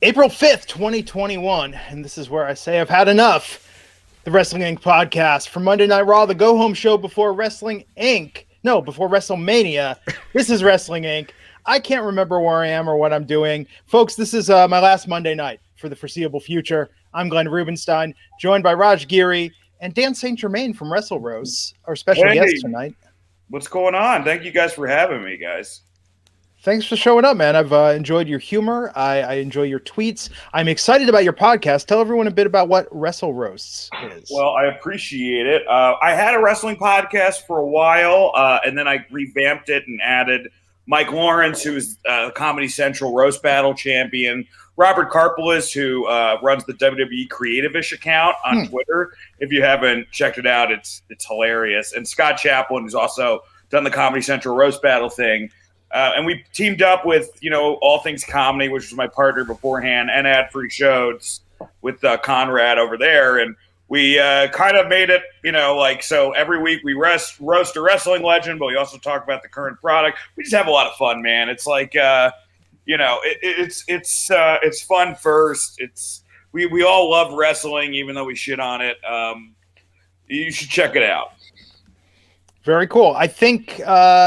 April 5th, 2021, and this is where I say I've had enough. The Wrestling Inc. podcast for Monday Night Raw, the go-home show before Wrestling Inc. No, before WrestleMania. This is Wrestling Inc. I can't remember where I am or what I'm doing. Folks, this is my last Monday night for the foreseeable future. I'm Glenn Rubenstein, joined by Raj Giri and Dan St. Germain from Wrestle Roasts, our special guest tonight. What's going on? Thank you guys for having me, guys. Thanks for showing up, man. I've enjoyed your humor. I enjoy your tweets. I'm excited about your podcast. Tell everyone a bit about what Wrestle Roasts is. Well, I appreciate it. I had a wrestling podcast for a while, and then I revamped it and added Mike Lawrence, who's Comedy Central Roast Battle champion, Robert Karpelis, who runs the WWE Creative-ish account on Twitter. If you haven't checked it out, it's hilarious. And Scott Chaplin, who's also done the Comedy Central Roast Battle thing. And we teamed up with, All Things Comedy, which was my partner beforehand, and ad-free shows with Conrad over there. And we kind of made it, so every week we roast a wrestling legend, but we also talk about the current product. We just have a lot of fun, man. It's like, it's fun first. We all love wrestling, even though we shit on it. You should check it out. Very cool. I think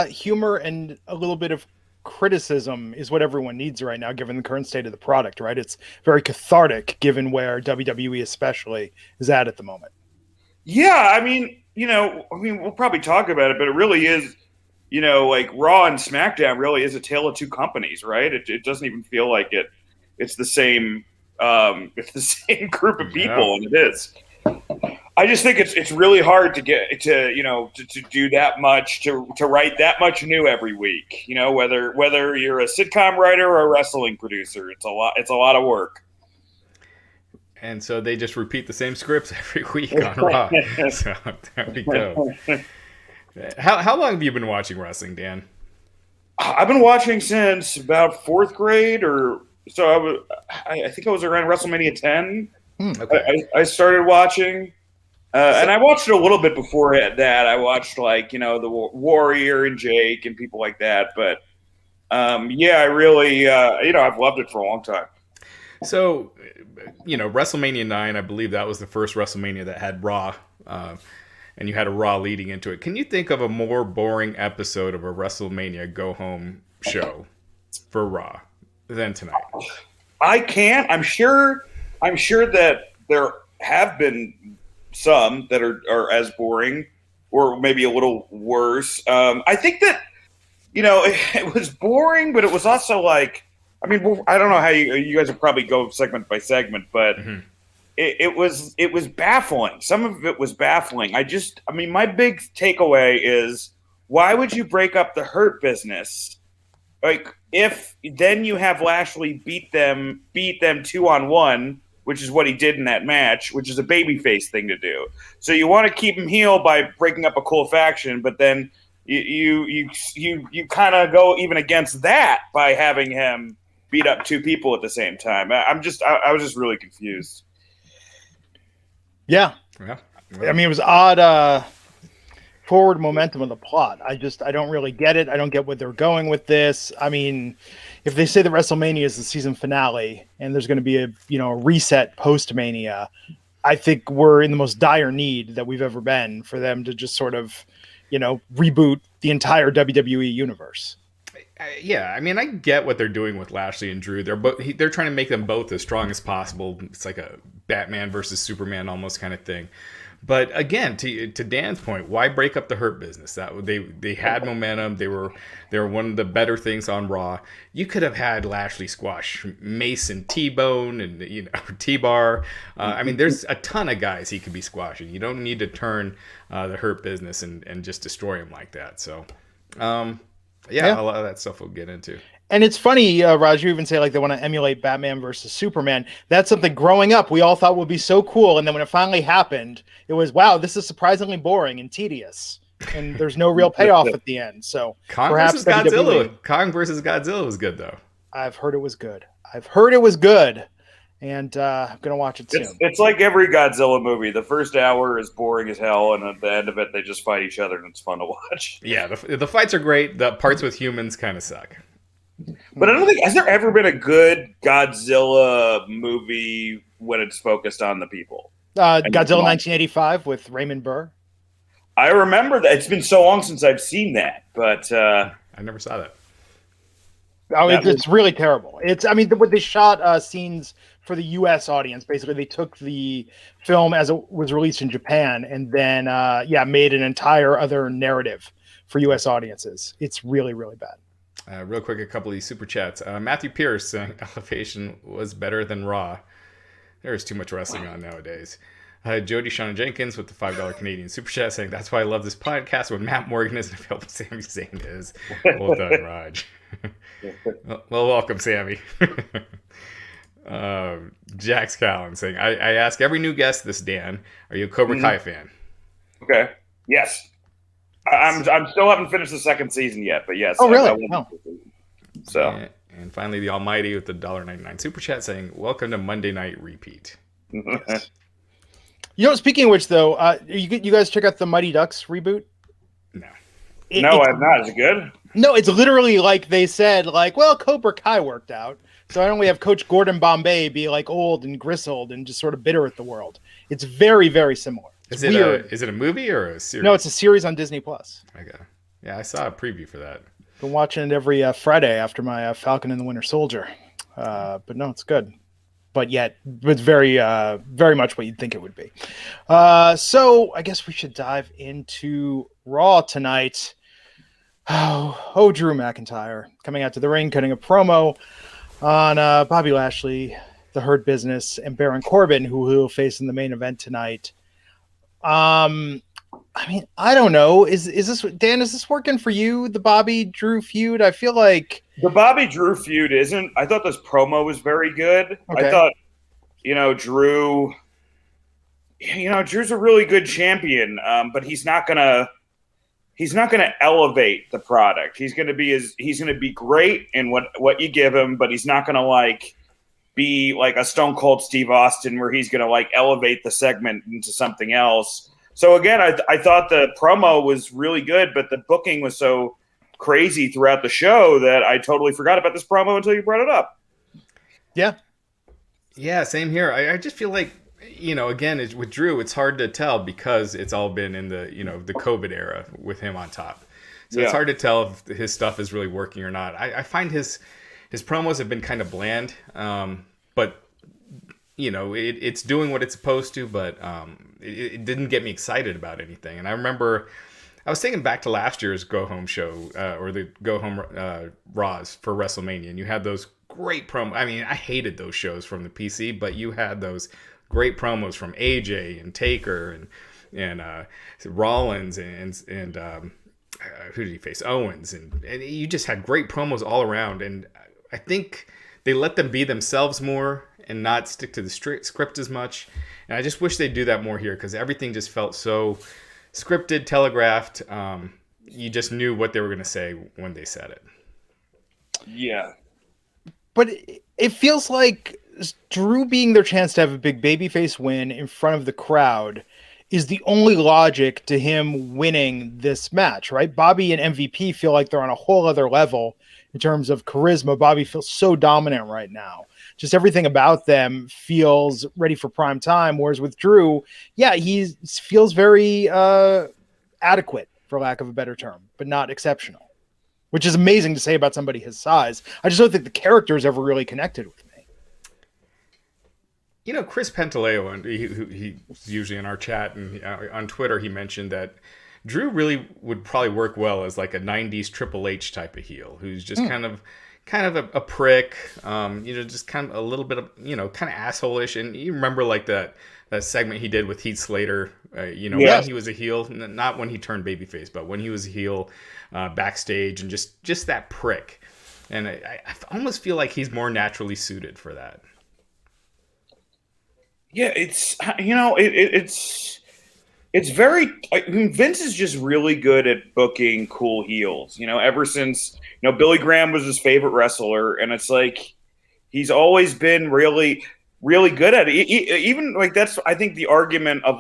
humor and a little bit of criticism is what everyone needs right now, given the current state of the product, right? It's very cathartic, given where WWE especially is at the moment. Yeah, we'll probably talk about it, but it really is, like Raw and SmackDown really is a tale of two companies, right? It doesn't even feel like it's the same. It's the same group of people, and it is. I just think it's really hard to get to do that much, to write that much new every week. Whether you're a sitcom writer or a wrestling producer, it's a lot of work. And so they just repeat the same scripts every week on Raw. So there we go. How long have you been watching wrestling, Dan? I've been watching since about fourth grade, or so. I think I was around WrestleMania 10. Okay. I started watching. And I watched it a little bit before that. I watched the Warrior and Jake and people like that. But I really, I've loved it for a long time. So, WrestleMania 9, I believe that was the first WrestleMania that had Raw, and you had a Raw leading into it. Can you think of a more boring episode of a WrestleMania go-home show for Raw than tonight? I can't. I'm sure that there have been some that are as boring or maybe a little worse. I think that, it was boring, but it was also like, I don't know how you guys would probably go segment by segment, but it was baffling. Some of it was baffling. My big takeaway is, why would you break up the Hurt Business? Like, if then you have Lashley beat them 2-on-1, which is what he did in that match, which is a babyface thing to do. So you want to keep him heel by breaking up a cool faction, but then you kind of go even against that by having him beat up two people at the same time. I was just really confused. Yeah. It was odd forward momentum of the plot. I don't really get it. I don't get what they're going with this. If they say that WrestleMania is the season finale and there's going to be a reset post-Mania, I think we're in the most dire need that we've ever been for them to just sort of, reboot the entire WWE universe. Yeah, I get what they're doing with Lashley and Drew. They're trying to make them both as strong as possible. It's like a Batman versus Superman almost kind of thing. But again, to Dan's point, why break up the Hurt Business? That they had momentum. They were one of the better things on Raw. You could have had Lashley squash Mason, T-Bone, and T-Bar. There's a ton of guys he could be squashing. You don't need to turn the Hurt Business and just destroy him like that. So, a lot of that stuff we'll get into. And it's funny, Raj, you even say they want to emulate Batman versus Superman. That's something growing up we all thought would be so cool. And then when it finally happened, it was, wow, this is surprisingly boring and tedious. And there's no real payoff at the end. So Kong versus Godzilla was good, though. I've heard it was good. And I'm going to watch it soon. It's like every Godzilla movie. The first hour is boring as hell, and at the end of it, they just fight each other, and it's fun to watch. Yeah, the fights are great. The parts with humans kind of suck. But I don't think, has there ever been a good Godzilla movie when it's focused on the people? Godzilla 1985 with Raymond Burr. I remember that. It's been so long since I've seen that, but I never saw that. Oh, it's really terrible. What they shot scenes for the U.S. audience. Basically, they took the film as it was released in Japan and then, made an entire other narrative for U.S. audiences. It's really, really bad. Real quick, a couple of these super chats. Matthew Pierce saying Elevation was better than Raw. There is too much wrestling on nowadays. Jody Shauna Jenkins with the $5 Canadian super chat saying, that's why I love this podcast when Matt Morgan isn't available. Sami Zayn is. Well done, Raj. Well, welcome, Sammy. Jax Callan saying, I ask every new guest this, Dan, are you a Cobra Kai fan? Okay. Yes. I'm still haven't finished the second season yet, but yes. Oh, really? So. And finally, the Almighty with the $1.99 super chat saying, welcome to Monday Night Repeat. Yes. Speaking of which, though, you guys check out the Mighty Ducks reboot? No. No, I'm not. Is it good? No, it's literally like they said, Cobra Kai worked out. So I don't we have Coach Gordon Bombay be old and grizzled and just sort of bitter at the world. It's very, very similar. Is it a movie or a series? No, it's a series on Disney Plus. Okay. Yeah, I saw a preview for that. Been watching it every Friday after my Falcon and the Winter Soldier. But no, it's good. But yet, it's very, very much what you'd think it would be. So I guess we should dive into Raw tonight. Oh, Drew McIntyre coming out to the ring, cutting a promo on Bobby Lashley, the Hurt Business, and Baron Corbin, who will face in the main event tonight. I don't know. Is this, Dan, is this working for you, the Bobby Drew feud? I feel like the Bobby Drew feud isn't. I thought this promo was very good. Okay. I thought, Drew's a really good champion, but he's not gonna elevate the product. He's gonna be great in what you give him, but he's not gonna be like a Stone Cold Steve Austin where he's gonna elevate the segment into something else. So again, I thought the promo was really good, but the booking was so crazy throughout the show that I totally forgot about this promo until you brought it up. Yeah, same here. I just feel like, again, with Drew, it's hard to tell because it's all been in the, the COVID era with him on top. So It's hard to tell if his stuff is really working or not. I find his promos have been kind of bland, but it's doing what it's supposed to, but it didn't get me excited about anything. And I remember I was thinking back to last year's Go Home show or the Go Home Raws for WrestleMania, and you had those great promos. I mean, I hated those shows from the PC, but you had those great promos from AJ and Taker and Rollins and who did he face? Owens, and you just had great promos all around. And I think they let them be themselves more and not stick to the script as much. And I just wish they'd do that more here because everything just felt so scripted, telegraphed. You just knew what they were going to say when they said it. Yeah. But it feels like Drew being their chance to have a big babyface win in front of the crowd is the only logic to him winning this match, right? Bobby and MVP feel like they're on a whole other level in terms of charisma. Bobby feels so dominant right now. Just everything about them feels ready for prime time. Whereas with Drew, he feels very adequate, for lack of a better term, but not exceptional, which is amazing to say about somebody his size. I just don't think the characters ever really connected with me. Chris Pantaleo, he's usually in our chat and on Twitter, he mentioned that Drew really would probably work well as like a 90s Triple H type of heel who's just kind of a prick, just kind of a little bit of, kind of asshole-ish. And you remember like that segment he did with Heath Slater, when he was a heel, not when he turned babyface, but when he was a heel backstage and just that prick. And I almost feel like he's more naturally suited for that. Yeah, it's it's very. Vince is just really good at booking cool heels. Ever since Billy Graham was his favorite wrestler, and it's like he's always been really, really good at it. Even that's I think the argument of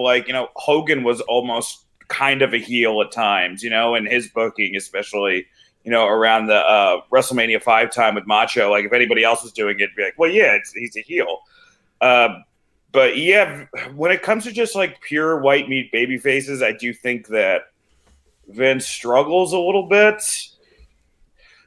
Hogan was almost kind of a heel at times. In his booking, especially around the WrestleMania 5 time with Macho. Like if anybody else was doing it, it'd be like, well, yeah, he's a heel. But yeah, when it comes to just like pure white meat baby faces, I do think that Vince struggles a little bit.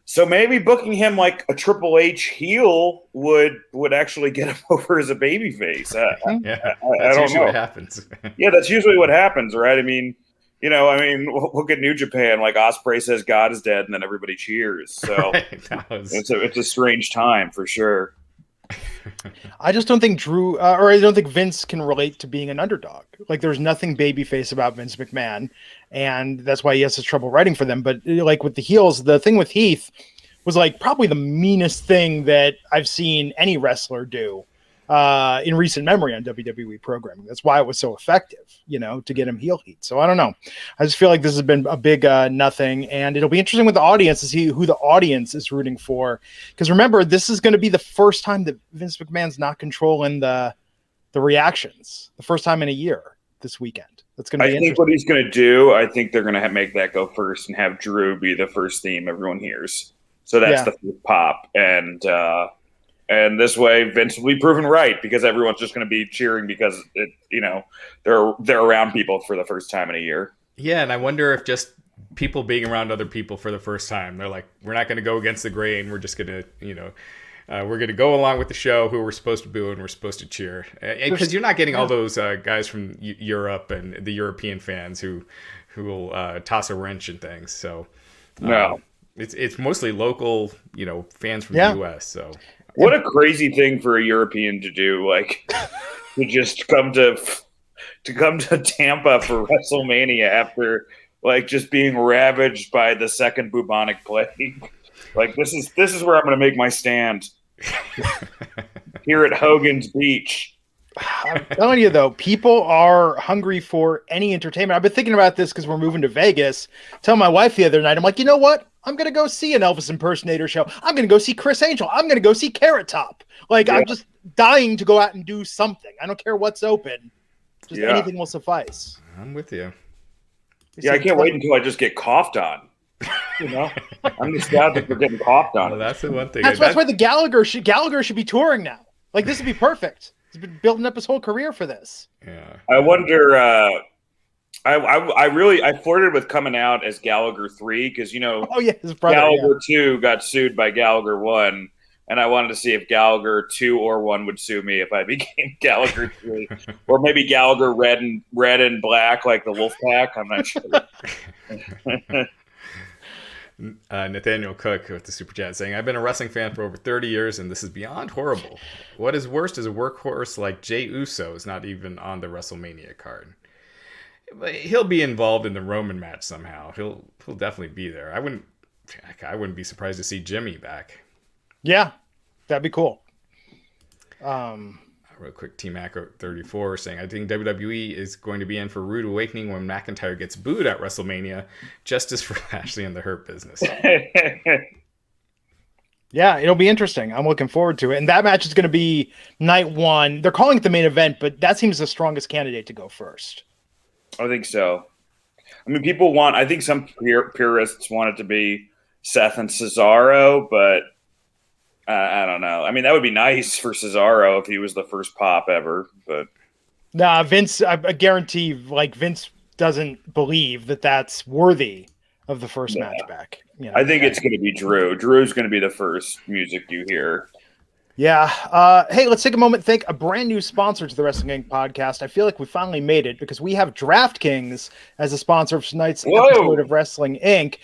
So maybe booking him like a Triple H heel would actually get him over as a babyface. I don't know what happens. Yeah, that's usually what happens, right? I mean, look at New Japan. Like Ospreay says God is dead, and then everybody cheers. So right. It's a strange time for sure. I just don't think Drew, or I don't think Vince can relate to being an underdog. Like, there's nothing babyface about Vince McMahon, and that's why he has his trouble writing for them. But like with the heels, the thing with Heath was like probably the meanest thing that I've seen any wrestler do in recent memory on WWE programming. That's why it was so effective, to get him heel heat. So I don't know. I just feel like this has been a big nothing, and it'll be interesting with the audience to see who the audience is rooting for. Because remember, this is going to be the first time that Vince McMahon's not controlling the reactions. The first time in a year this weekend. That's going to be interesting. I think what he's going to do, I think they're going to make that go first and have Drew be the first theme everyone hears. So that's the first pop. And this way, Vince will be proven right because everyone's just going to be cheering because they're around people for the first time in a year. Yeah, and I wonder if just people being around other people for the first time, they're like, we're not going to go against the grain. We're just going to, we're going to go along with the show, who we're supposed to boo and we're supposed to cheer. Because you're not getting all those guys from Europe and the European fans who will toss a wrench and things. So no, it's mostly local, fans from the U.S. So. What a crazy thing for a European to do, like to just come to Tampa for WrestleMania after like just being ravaged by the second bubonic plague. Like this is where I'm going to make my stand here at Hogan's Beach. I'm telling you though, people are hungry for any entertainment. I've been thinking about this because we're moving to Vegas. Tell my wife the other night, I'm like, you know what? I'm going to go see an Elvis impersonator show. I'm going to go see Chris Angel. I'm going to go see Carrot Top. Like, I'm just dying to go out and do something. I don't care what's open. Just anything will suffice. I'm with you. I can't wait until I just get coughed on. I'm nostalgic for getting coughed on. Well, that's the one thing. That's why the Gallagher should be touring now. Like, this would be perfect. He's been building up his whole career for this. Yeah. I wonder. I flirted with coming out as Gallagher 3 because his brother, Gallagher 2 got sued by Gallagher 1, and I wanted to see if Gallagher 2 or 1 would sue me if I became Gallagher 3, or maybe Gallagher red and black like the Wolfpack. I'm not sure. Nathaniel Cook with the super chat saying, I've been a wrestling fan for over 30 years and this is beyond horrible. What is worst is a workhorse like Jey Uso is not even on the WrestleMania card. But he'll be involved in the Roman match somehow. He'll definitely be there. I wouldn't be surprised to see Jimmy back. Yeah, that'd be cool. Real quick, Team Acro 34 saying, I think WWE is going to be in for a rude awakening when McIntyre gets booed at WrestleMania. Justice for Lashley and the Hurt Business. Yeah, it'll be interesting. I'm looking forward to it. And that match is going to be night 1. They're calling it the main event, but that seems the strongest candidate to go first. I think so. I mean, I think some purists want it to be Seth and Cesaro, but I don't know. I mean, that would be nice for Cesaro if he was the first pop ever, but nah, Vince, I guarantee, like, Vince doesn't believe that that's worthy of the first match back. I think it's going to be Drew. Drew's going to be the first music you hear. Yeah. Hey, let's take a moment to thank a brand new sponsor to the Wrestling Inc. podcast. I feel like we finally made it because we have DraftKings as a sponsor of tonight's episode of Wrestling Inc.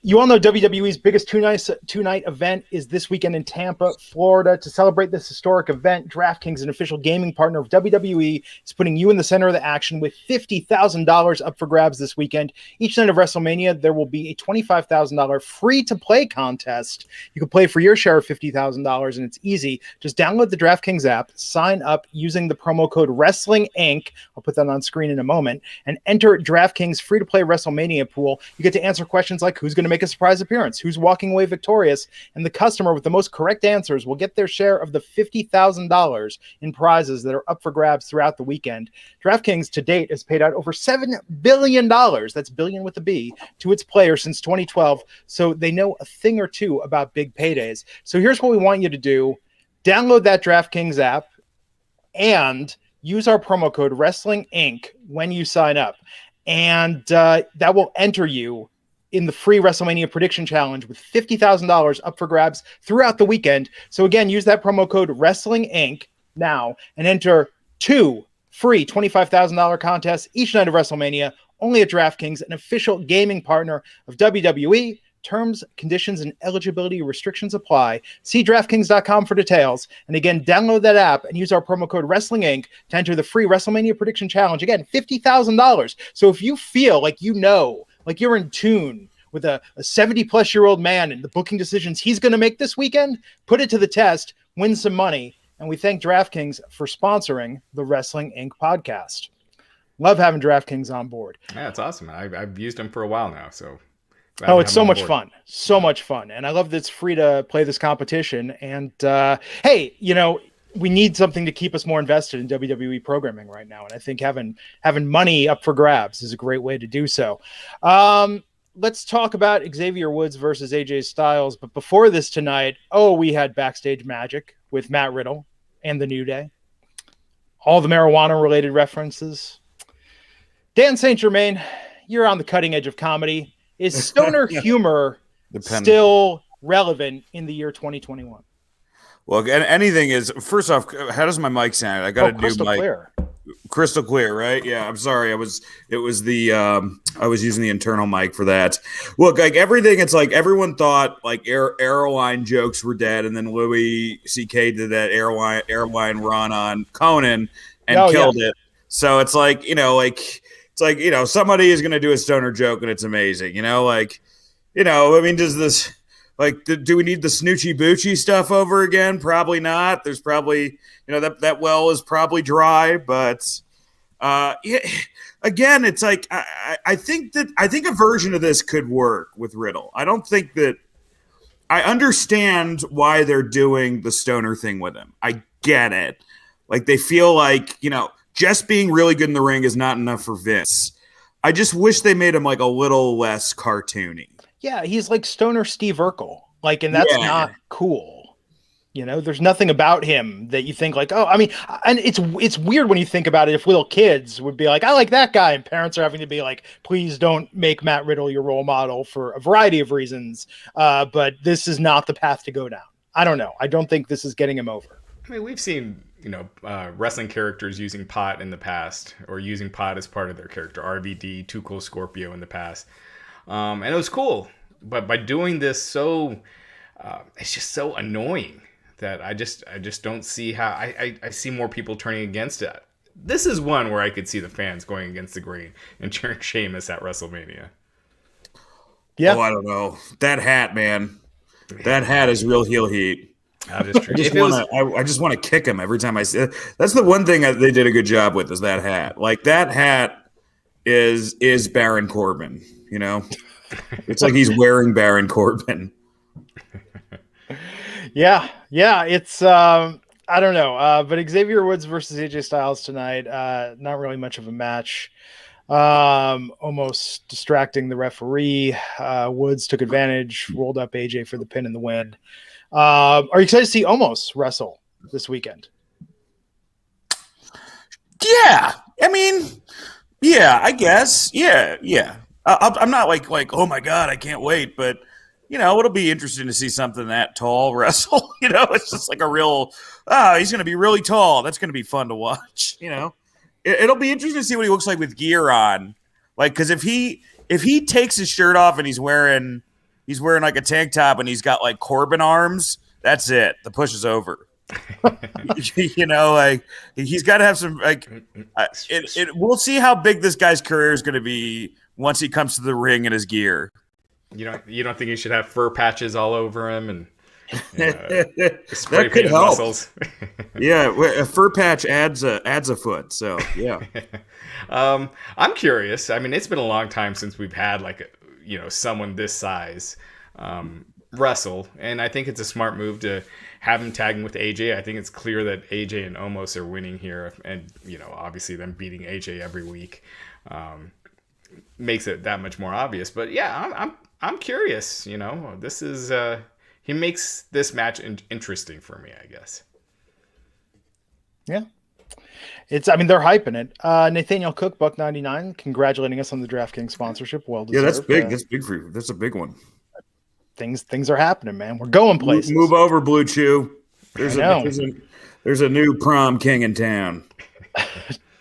You all know WWE's biggest two-night event is this weekend in Tampa, Florida. To celebrate this historic event, DraftKings, an official gaming partner of WWE, is putting you in the center of the action with $50,000 up for grabs this weekend. Each night of WrestleMania, there will be a $25,000 free-to-play contest. You can play for your share of $50,000, and it's easy. Just download the DraftKings app, sign up using the promo code Wrestling Inc. I'll put that on screen in a moment, and enter DraftKings free-to-play WrestleMania pool. You get to answer questions like who's going to make a surprise appearance, who's walking away victorious, and the customer with the most correct answers will get their share of the $50,000 in prizes that are up for grabs throughout the weekend. DraftKings to date has paid out over $7 billion, that's billion with a B, to its players since 2012, so they know a thing or two about big paydays. So here's what we want you to do. Download that DraftKings app and use our promo code Wrestling Inc. when you sign up. And that will enter you in the free WrestleMania prediction challenge with $50,000 up for grabs throughout the weekend. So again, use that promo code Wrestling Inc. now and enter 2 free $25,000 contests each night of WrestleMania, only at DraftKings, an official gaming partner of WWE. Terms, conditions, and eligibility restrictions apply. See DraftKings.com for details. And again, download that app and use our promo code Wrestling Inc. to enter the free WrestleMania prediction challenge. Again, $50,000. So if you feel like like you're in tune with a 70-plus-year-old man and the booking decisions he's going to make this weekend, put it to the test, win some money. And we thank DraftKings for sponsoring the Wrestling Inc. podcast. Love having DraftKings on board. Yeah, it's awesome. I've used them for a while now, so... Oh, it's so much fun. So much fun. And I love that it's free to play this competition. And hey, we need something to keep us more invested in WWE programming right now. And I think having money up for grabs is a great way to do so. Let's talk about Xavier Woods versus AJ Styles. But before this tonight, we had backstage magic with Matt Riddle and the New Day. All the marijuana-related references. Dan St. Germain, you're on the cutting edge of comedy. Is stoner humor still relevant in the year 2021? Well, anything is. First off, how does my mic sound? I got to do crystal my clear. Crystal clear, right? Yeah. I'm sorry. I was using the internal mic for that. Look, like everything, it's like everyone thought like airline jokes were dead, and then Louis C.K. did that airline run on Conan and killed it. So it's like somebody is going to do a stoner joke and it's amazing, I mean, does this, do we need the Snoochie Boochie stuff over again? Probably not. There's probably, that well is probably dry, but again, it's like, I think a version of this could work with Riddle. I don't think that I understand why they're doing the stoner thing with him. I get it. Like they feel like, just being really good in the ring is not enough for Vince. I just wish they made him like a little less cartoony. Yeah, he's like stoner Steve Urkel. And that's not cool. There's nothing about him that you think like, and it's weird when you think about it. If little kids would be like, I like that guy, and parents are having to be like, please don't make Matt Riddle your role model for a variety of reasons. But this is not the path to go down. I don't know. I don't think this is getting him over. I mean, we've seen wrestling characters using pot in the past, or using pot as part of their character. RVD, Too Cool Scorpio in the past, and it was cool. But by doing this, it's just so annoying that I just don't see how. I see more people turning against it. This is one where I could see the fans going against the grain and cheering Sheamus at WrestleMania. Yeah. Oh, I don't know. That hat, man. That hat is real heel heat. That is true. I just want to kick him every time I see it. That's the one thing they did a good job with, is that hat. Like that hat is Baron Corbin, It's like he's wearing Baron Corbin. Yeah. It's I don't know. But Xavier Woods versus AJ Styles tonight, not really much of a match. Almost distracting the referee. Woods took advantage, rolled up AJ for the pin and the win. Are you excited to see Omos wrestle this weekend? Yeah. I mean, yeah, I guess. Yeah. I'm not like, oh my God, I can't wait. But, it'll be interesting to see something that tall wrestle. It's just like a real, he's going to be really tall. That's going to be fun to watch. It'll be interesting to see what he looks like with gear on. Like, because if he takes his shirt off and he's wearing like a tank top and he's got like Corbin arms, that's it. The push is over. He's got to have some we'll see how big this guy's career is going to be once he comes to the ring in his gear. You don't think he should have fur patches all over him and that could help. Muscles? Yeah, a fur patch adds a foot. So yeah. I'm curious. I mean, it's been a long time since we've had like someone this size wrestle. And I think it's a smart move to have him tagging with AJ. I think it's clear that AJ and Omos are winning here, and obviously them beating AJ every week makes it that much more obvious. But yeah, I'm curious. This is he makes this match interesting for me, I guess. Yeah. They're hyping it. Nathaniel Cook, Buck99, congratulating us on the DraftKings sponsorship. Well deserved. Yeah, that's big. That's big for you. That's a big one. Things are happening, man. We're going places. Move over, Blue Chew. There's a new prom king in town.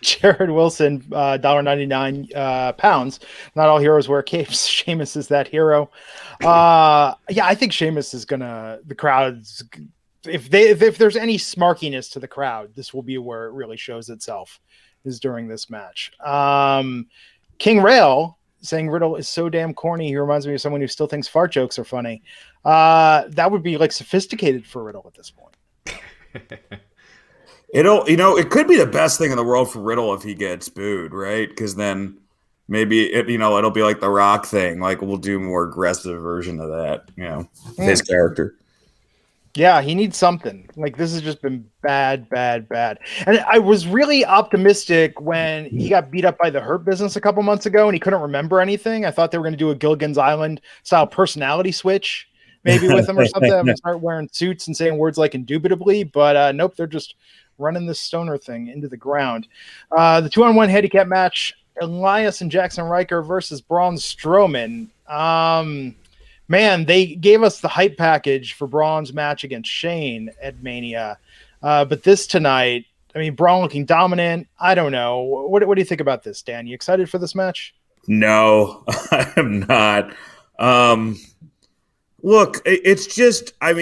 Jared Wilson, $1.99 pounds. Not all heroes wear capes. Sheamus is that hero. I think Sheamus is the crowd's. If there's any smarkiness to the crowd, this will be where it really shows itself, is during this match. King Rail saying Riddle is so damn corny. He reminds me of someone who still thinks fart jokes are funny. That would be like sophisticated for Riddle at this point. It could be the best thing in the world for Riddle if he gets booed, right? Because then maybe it'll be like the Rock thing. Like we'll do a more aggressive version of that, his character. Yeah, he needs something. Like this has just been bad. And I was really optimistic when he got beat up by the Hurt Business a couple months ago and he couldn't remember anything. I thought they were going to do a Gilligan's Island style personality switch maybe with him or something. And start wearing suits and saying words like indubitably, but nope, they're just running this stoner thing into the ground. The 2-on-1 handicap match, Elias and Jackson Riker versus Braun Strowman. Man, they gave us the hype package for Braun's match against Shane at Mania. But this tonight, Braun looking dominant. I don't know. What do you think about this, Dan? You excited for this match? No, I am not. Look, it's just, I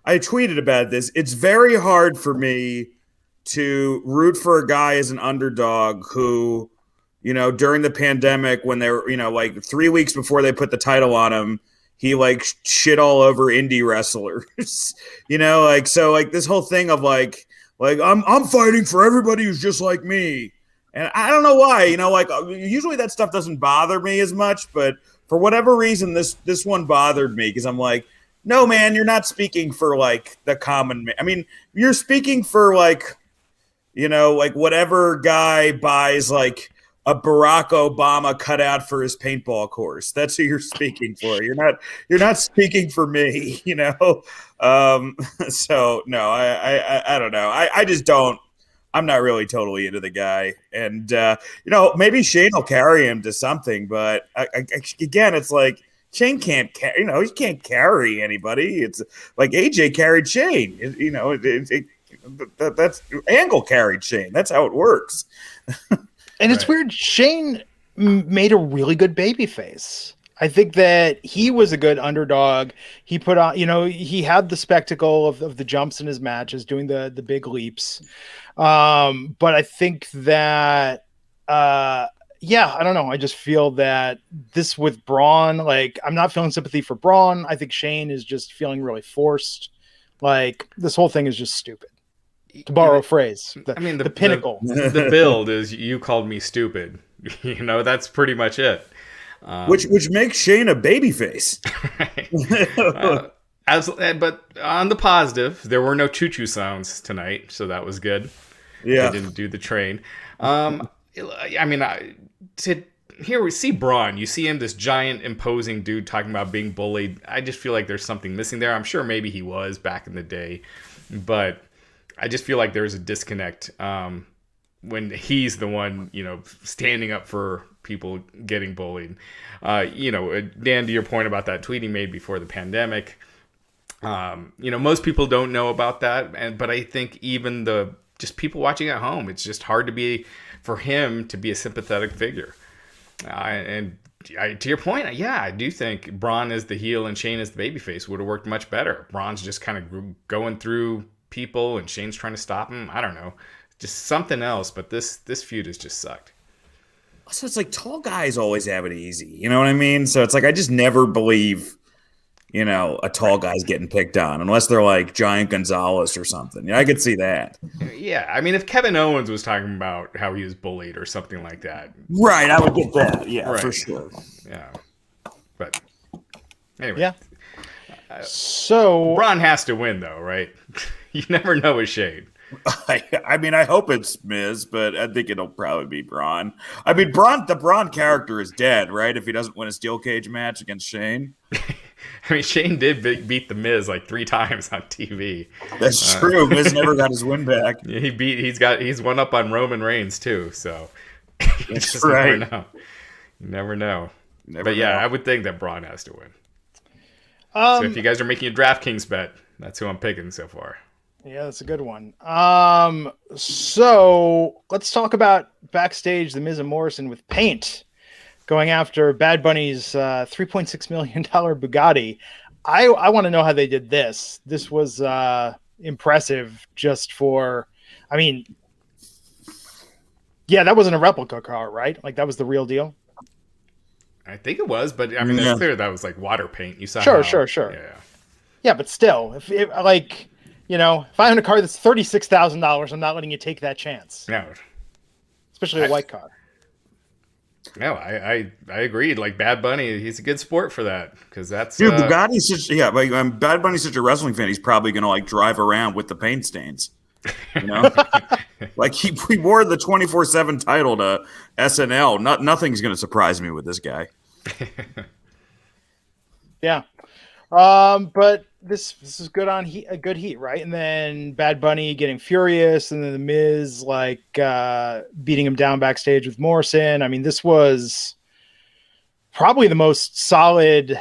tweeted about this. It's very hard for me to root for a guy as an underdog who, during the pandemic when they were, like 3 weeks before they put the title on him, he like shit all over indie wrestlers, so this whole thing of like I'm fighting for everybody who's just like me. And I don't know why, usually that stuff doesn't bother me as much, but for whatever reason, this one bothered me because I'm like, no, man, you're not speaking for like the common man. You're speaking for like, like whatever guy buys like a Barack Obama cutout for his paintball course. That's who you're speaking for. You're not speaking for me, So no, I don't know. I just don't. I'm not really totally into the guy, and maybe Shane will carry him to something, but again, it's like Shane can't carry. He can't carry anybody. It's like AJ carried Shane. That's Angle carried Shane. That's how it works. And it's weird. Shane made a really good baby face. I think that he was a good underdog. He put on, he had the spectacle of the jumps in his matches, doing the big leaps. But I think that, I don't know. I just feel that this with Braun, like I'm not feeling sympathy for Braun. I think Shane is just feeling really forced. Like this whole thing is just stupid. To borrow a phrase, the pinnacle. The build is you called me stupid. That's pretty much it. Which makes Shane a babyface. But on the positive, there were no choo-choo sounds tonight, so that was good. Yeah, they didn't do the train. Here we see Braun. You see him, this giant, imposing dude, talking about being bullied. I just feel like there's something missing there. I'm sure maybe he was back in the day, but I just feel like there's a disconnect when he's the one, standing up for people getting bullied. Dan, to your point about that tweet he made before the pandemic, most people don't know about that, but I think even just people watching at home, it's just hard for him to be a sympathetic figure. To your point, I do think Braun is the heel and Shane is the babyface would have worked much better. Braun's just kind of going through people and Shane's trying to stop him. I don't know, just something else. But this feud has just sucked. So it's like tall guys always have it easy. You know what I mean? So it's like I just never believe, a tall guy's getting picked on unless they're like Giant Gonzalez or something. I could see that. Yeah, if Kevin Owens was talking about how he was bullied or something like that, right? I would get that. Yeah, right. For sure. Yeah. But anyway. Yeah. So Braun has to win, though, right? You never know with Shane. I mean, I hope it's Miz, but I think it'll probably be Braun. I mean, the Braun character is dead, right? If he doesn't win a steel cage match against Shane. I mean, Shane did beat the Miz like 3 times on TV. That's true. Miz never got his win back. He's one up on Roman Reigns too. So you That's just right. never know. Never But yeah, know. I would think that Braun has to win. So if you guys are making a DraftKings bet, that's who I'm picking so far. yeah, that's a good one. So let's talk about backstage, the Miz and Morrison with paint going after Bad Bunny's $3.6 million Bugatti. I want to know how they did this. This was impressive just for, I mean, yeah, that wasn't a replica car, right? Like that was the real deal. I think it was, but I mean, Yeah. it's clear that was like water paint. You saw Sure. Yeah. Yeah, but still, if like, you know, if I own a car that's $36,000, I'm not letting you take that chance, No, especially a white car. no, I agreed. Like Bad Bunny, he's a good sport for that because that's Dude, Bugatti's Bad Bunny's such a wrestling fan. He's probably gonna like drive around with the paint stains. You know, like he wore the 24/7 title to SNL. Nothing's gonna surprise me with this guy. Yeah. But this is good on a good heat, right? And then Bad Bunny getting furious, and then the Miz like beating him down backstage with Morrison. I mean, this was probably the most solid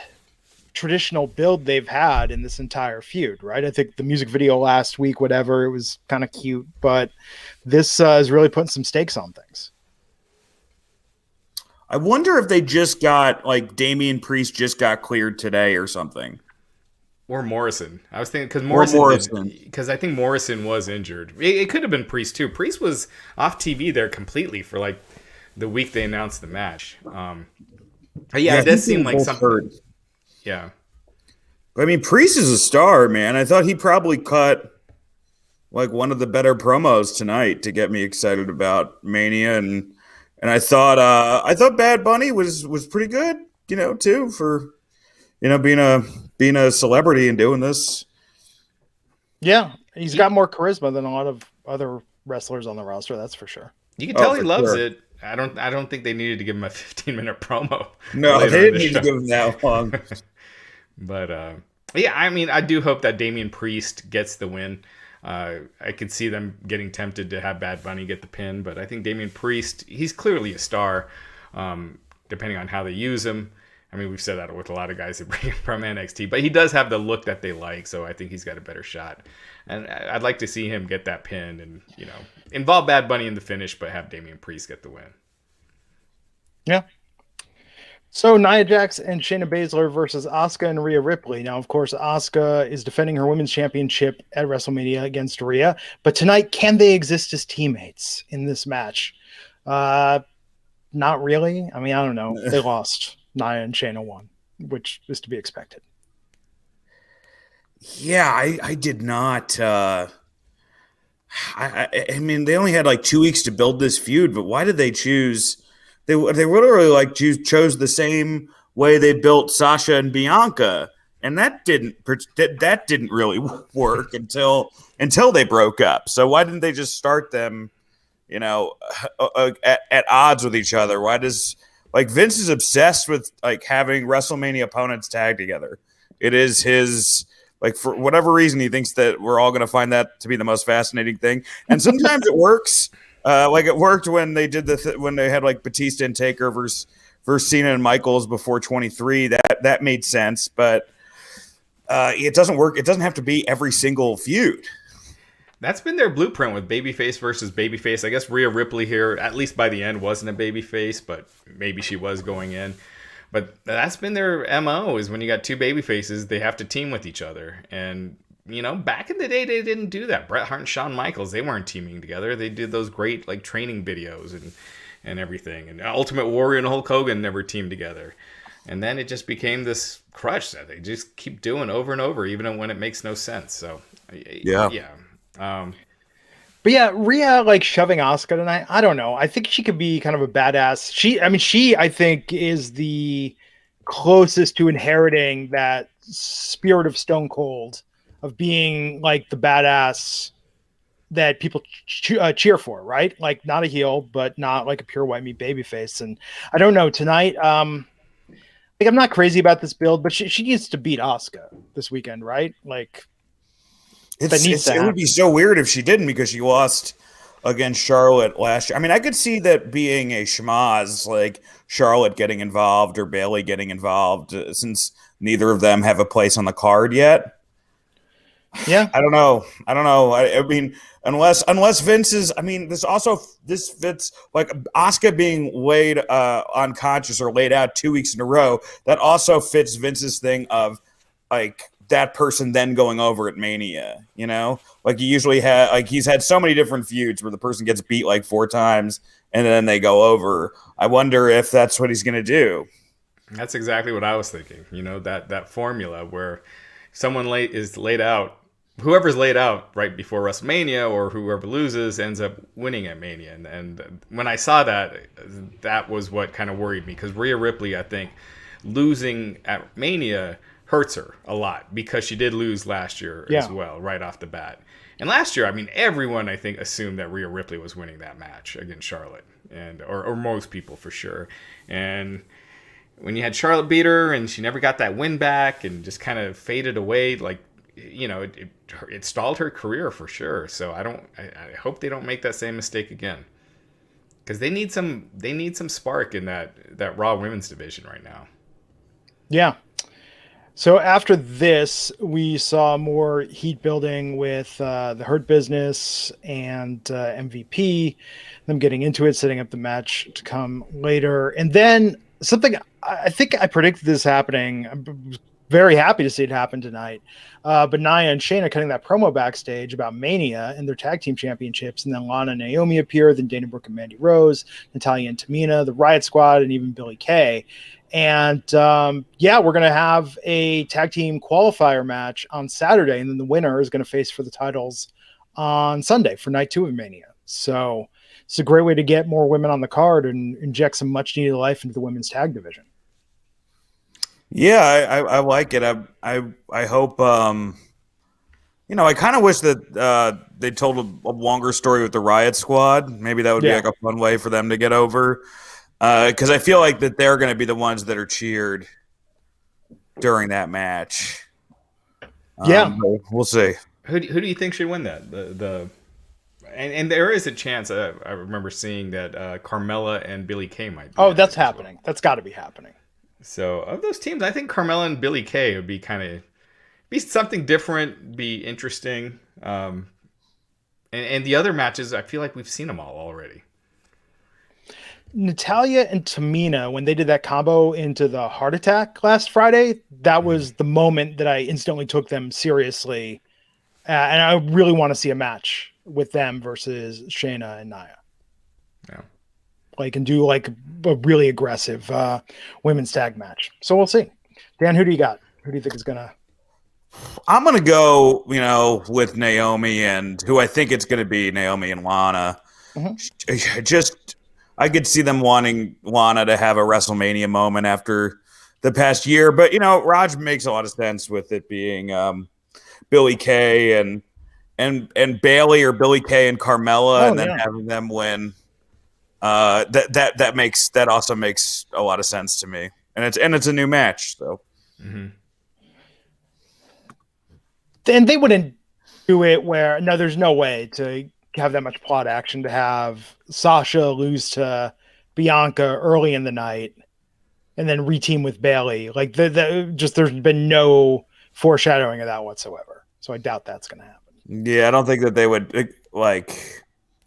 traditional build they've had in this entire feud, right? I think the music video last week, whatever, it was kind of cute, but this is really putting some stakes on things. I wonder if they just got like Damian Priest just got cleared today or something. Or Morrison. I was thinking because Morrison. because I think Morrison was injured. It could have been Priest too. Priest was off TV there completely for like the week they announced the match. But yeah, it does seem like something. Hurt. Yeah, I mean, Priest is a star, man. I thought he probably cut like one of the better promos tonight to get me excited about Mania, and I thought Bad Bunny was pretty good, you know, too, for being a celebrity and doing this. Yeah, he's got more charisma than a lot of other wrestlers on the roster, that's for sure. you can tell he for loves sure. it. I don't think they needed to give him a 15-minute promo. No, later they in didn't the need to show. give him that long. But yeah, I mean, I do hope that Damian Priest gets the win. I could see them getting tempted to have Bad Bunny get the pin, but I think Damian Priest, he's clearly a star, depending on how they use him. I mean, we've said that with a lot of guys that bring him from NXT, but he does have the look that they like, so I think he's got a better shot. And I'd like to see him get that pin and, involve Bad Bunny in the finish, but have Damian Priest get the win. Yeah. So Nia Jax and Shayna Baszler versus Asuka and Rhea Ripley. Now, of course, Asuka is defending her women's championship at WrestleMania against Rhea. But tonight, can they exist as teammates in this match? Not really. I mean, I don't know. They lost. Nia and Shayna won, which is to be expected. Yeah, I did not. I mean, they only had like 2 weeks to build this feud, but why did they choose? They literally like chose the same way they built Sasha and Bianca, and that didn't really work until they broke up. So why didn't they just start them, at odds with each other? Why does Vince is obsessed with like having WrestleMania opponents tag together? It is his. Like, for whatever reason, he thinks that we're all going to find that to be the most fascinating thing. And sometimes it works. Like it worked when they did when they had like Batista and Taker versus Cena and Michaels before 23. That made sense, but it doesn't work. It doesn't have to be every single feud. That's been their blueprint with babyface versus babyface. I guess Rhea Ripley here, at least by the end, wasn't a babyface, but maybe she was going in. But that's been their MO, is when you got two babyfaces, they have to team with each other. And, back in the day, they didn't do that. Bret Hart and Shawn Michaels, they weren't teaming together. They did those great training videos and everything. And Ultimate Warrior and Hulk Hogan never teamed together. And then it just became this crutch that they just keep doing over and over, even when it makes no sense. So, yeah. But yeah, Rhea shoving Asuka tonight. I don't know. I think she could be kind of a badass. She I think is the closest to inheriting that spirit of Stone Cold, of being like the badass that people cheer for, right? Like not a heel, but not like a pure white meat babyface. And I don't know tonight. Like I'm not crazy about this build, but she needs to beat Asuka this weekend, right? Like it would be so weird if she didn't, because she lost against Charlotte last year. I mean, I could see that being a schmaz, like Charlotte getting involved or Bayley getting involved, since neither of them have a place on the card yet. Yeah, I don't know. I mean, unless Vince is. I mean, this fits like Asuka being laid unconscious or laid out 2 weeks in a row. That also fits Vince's thing of like that person then going over at Mania. You know, like he usually he's had so many different feuds where the person gets beat like 4 times and then they go over. I wonder if that's what he's going to do. That's exactly what I was thinking. You know, that formula where someone is laid out. Whoever's laid out right before WrestleMania or whoever loses ends up winning at Mania. And when I saw that, that was what kind of worried me, because Rhea Ripley, I think, losing at Mania hurts her a lot, because she did lose last year as well, right off the bat. And last year, I mean, everyone, I think, assumed that Rhea Ripley was winning that match against Charlotte, or most people for sure. And when you had Charlotte beat her and she never got that win back and just kind of faded away, like, you know, it stalled her career for sure. So I hope they don't make that same mistake again, because they need some spark in that Raw women's division right now. Yeah. So after this, we saw more heat building with the Hurt Business and MVP, them getting into it, setting up the match to come later. And then something I think I predicted this happening. I'm very happy to see it happen tonight. But Nia and Shayna cutting that promo backstage about Mania and their tag team championships. And then Lana and Naomi appear, then Dana Brooke and Mandy Rose, Natalya and Tamina, the Riot Squad, and even Billie Kay. And we're going to have a tag team qualifier match on Saturday. And then the winner is going to face for the titles on Sunday for night 2 of Mania. So it's a great way to get more women on the card and inject some much needed life into the women's tag division. Yeah, I like it. I hope. I kind of wish that they told a longer story with the Riot Squad. Maybe that would be like a fun way for them to get over. Because I feel like that they're going to be the ones that are cheered during that match. We'll see. Who do you think should win that? And there is a chance. I remember seeing that Carmella and Billie Kay might. That's happening. That's got to be happening. So of those teams, I think Carmella and Billie Kay would be something different, be interesting. And the other matches, I feel like we've seen them all already. Natalya and Tamina, when they did that combo into the heart attack last Friday, that was the moment that I instantly took them seriously. And I really want to see a match with them versus Shayna and Nia. Yeah. Like, and do like a really aggressive women's tag match. So we'll see. Dan, who do you got? Who do you think is going to? I'm going to go, with Naomi, and who I think it's going to be Naomi and Lana. Mm-hmm. I could see them wanting Lana to have a WrestleMania moment after the past year. But, Raj makes a lot of sense with it being Billie Kay and Bayley, or Billie Kay and Carmella, and then having them win. That also makes a lot of sense to me. And it's a new match, so. Mm-hmm. And they wouldn't do it there's no way to have that much plot action to have Sasha lose to Bianca early in the night and then reteam with Bayley. Like there's been no foreshadowing of that whatsoever. So I doubt that's going to happen. Yeah, I don't think that they would I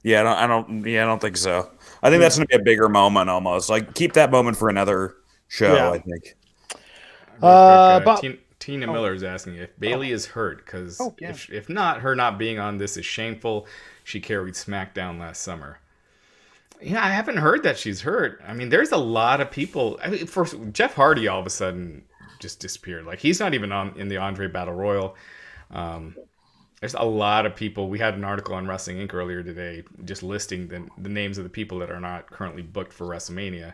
don't think so. I think that's going to be a bigger moment almost. Like keep that moment for another show, I think. Tina Miller is asking if Bayley is hurt, because if not, her not being on this is shameful. She carried SmackDown last summer. I haven't heard that she's hurt. I mean, there's a lot of people. First, Jeff Hardy all of a sudden just disappeared. Like he's not even in the Andre Battle Royal. There's a lot of people. We had an article on Wrestling Inc. earlier today just listing the names of the people that are not currently booked for WrestleMania.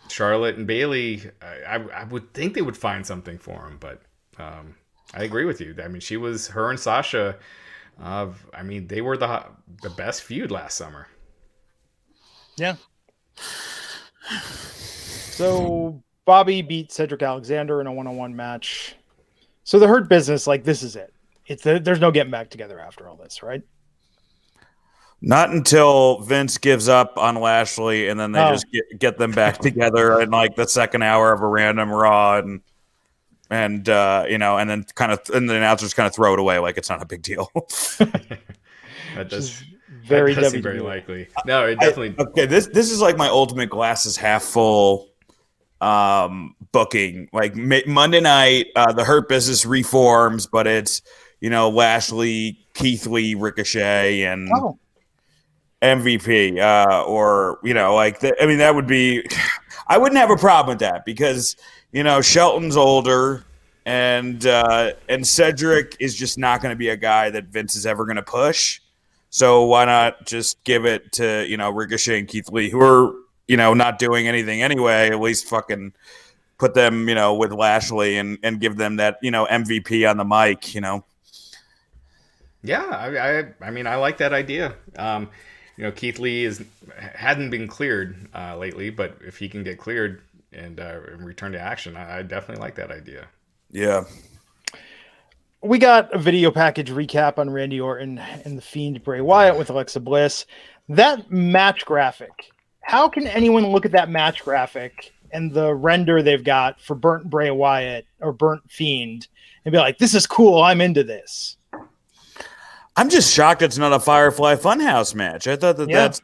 Charlotte and Bayley, I would think they would find something for him, but I agree with you. I mean, her and Sasha. I mean, they were the best feud last summer. Yeah. So Bobby beat Cedric Alexander in a 1-on-1 match. So the Hurt Business, like, this is it. There's no getting back together after all this, right? Not until Vince gives up on Lashley, and then they just get them back together in like the second hour of a random Raw, and then the announcers kind of throw it away like it's not a big deal. That does very seem very likely. No, it definitely. Okay, this is like my ultimate glasses half full booking. Like Monday night, the Hurt Business reforms, but it's Lashley, Keith Lee, Ricochet, and MVP, that would be. I wouldn't have a problem with that because Shelton's older, and Cedric is just not going to be a guy that Vince is ever going to push. So why not just give it to Ricochet and Keith Lee, who are not doing anything anyway? At least fucking put them with Lashley and give them that MVP on the mic. Yeah, I mean I like that idea. Keith Lee hadn't been cleared lately, but if he can get cleared and return to action, I definitely like that idea. Yeah. We got a video package recap on Randy Orton and the Fiend Bray Wyatt with Alexa Bliss. That match graphic. How can anyone look at that match graphic and the render they've got for burnt Bray Wyatt or burnt Fiend and be like, this is cool, I'm into this? I'm just shocked it's not a Firefly Funhouse match. I thought that's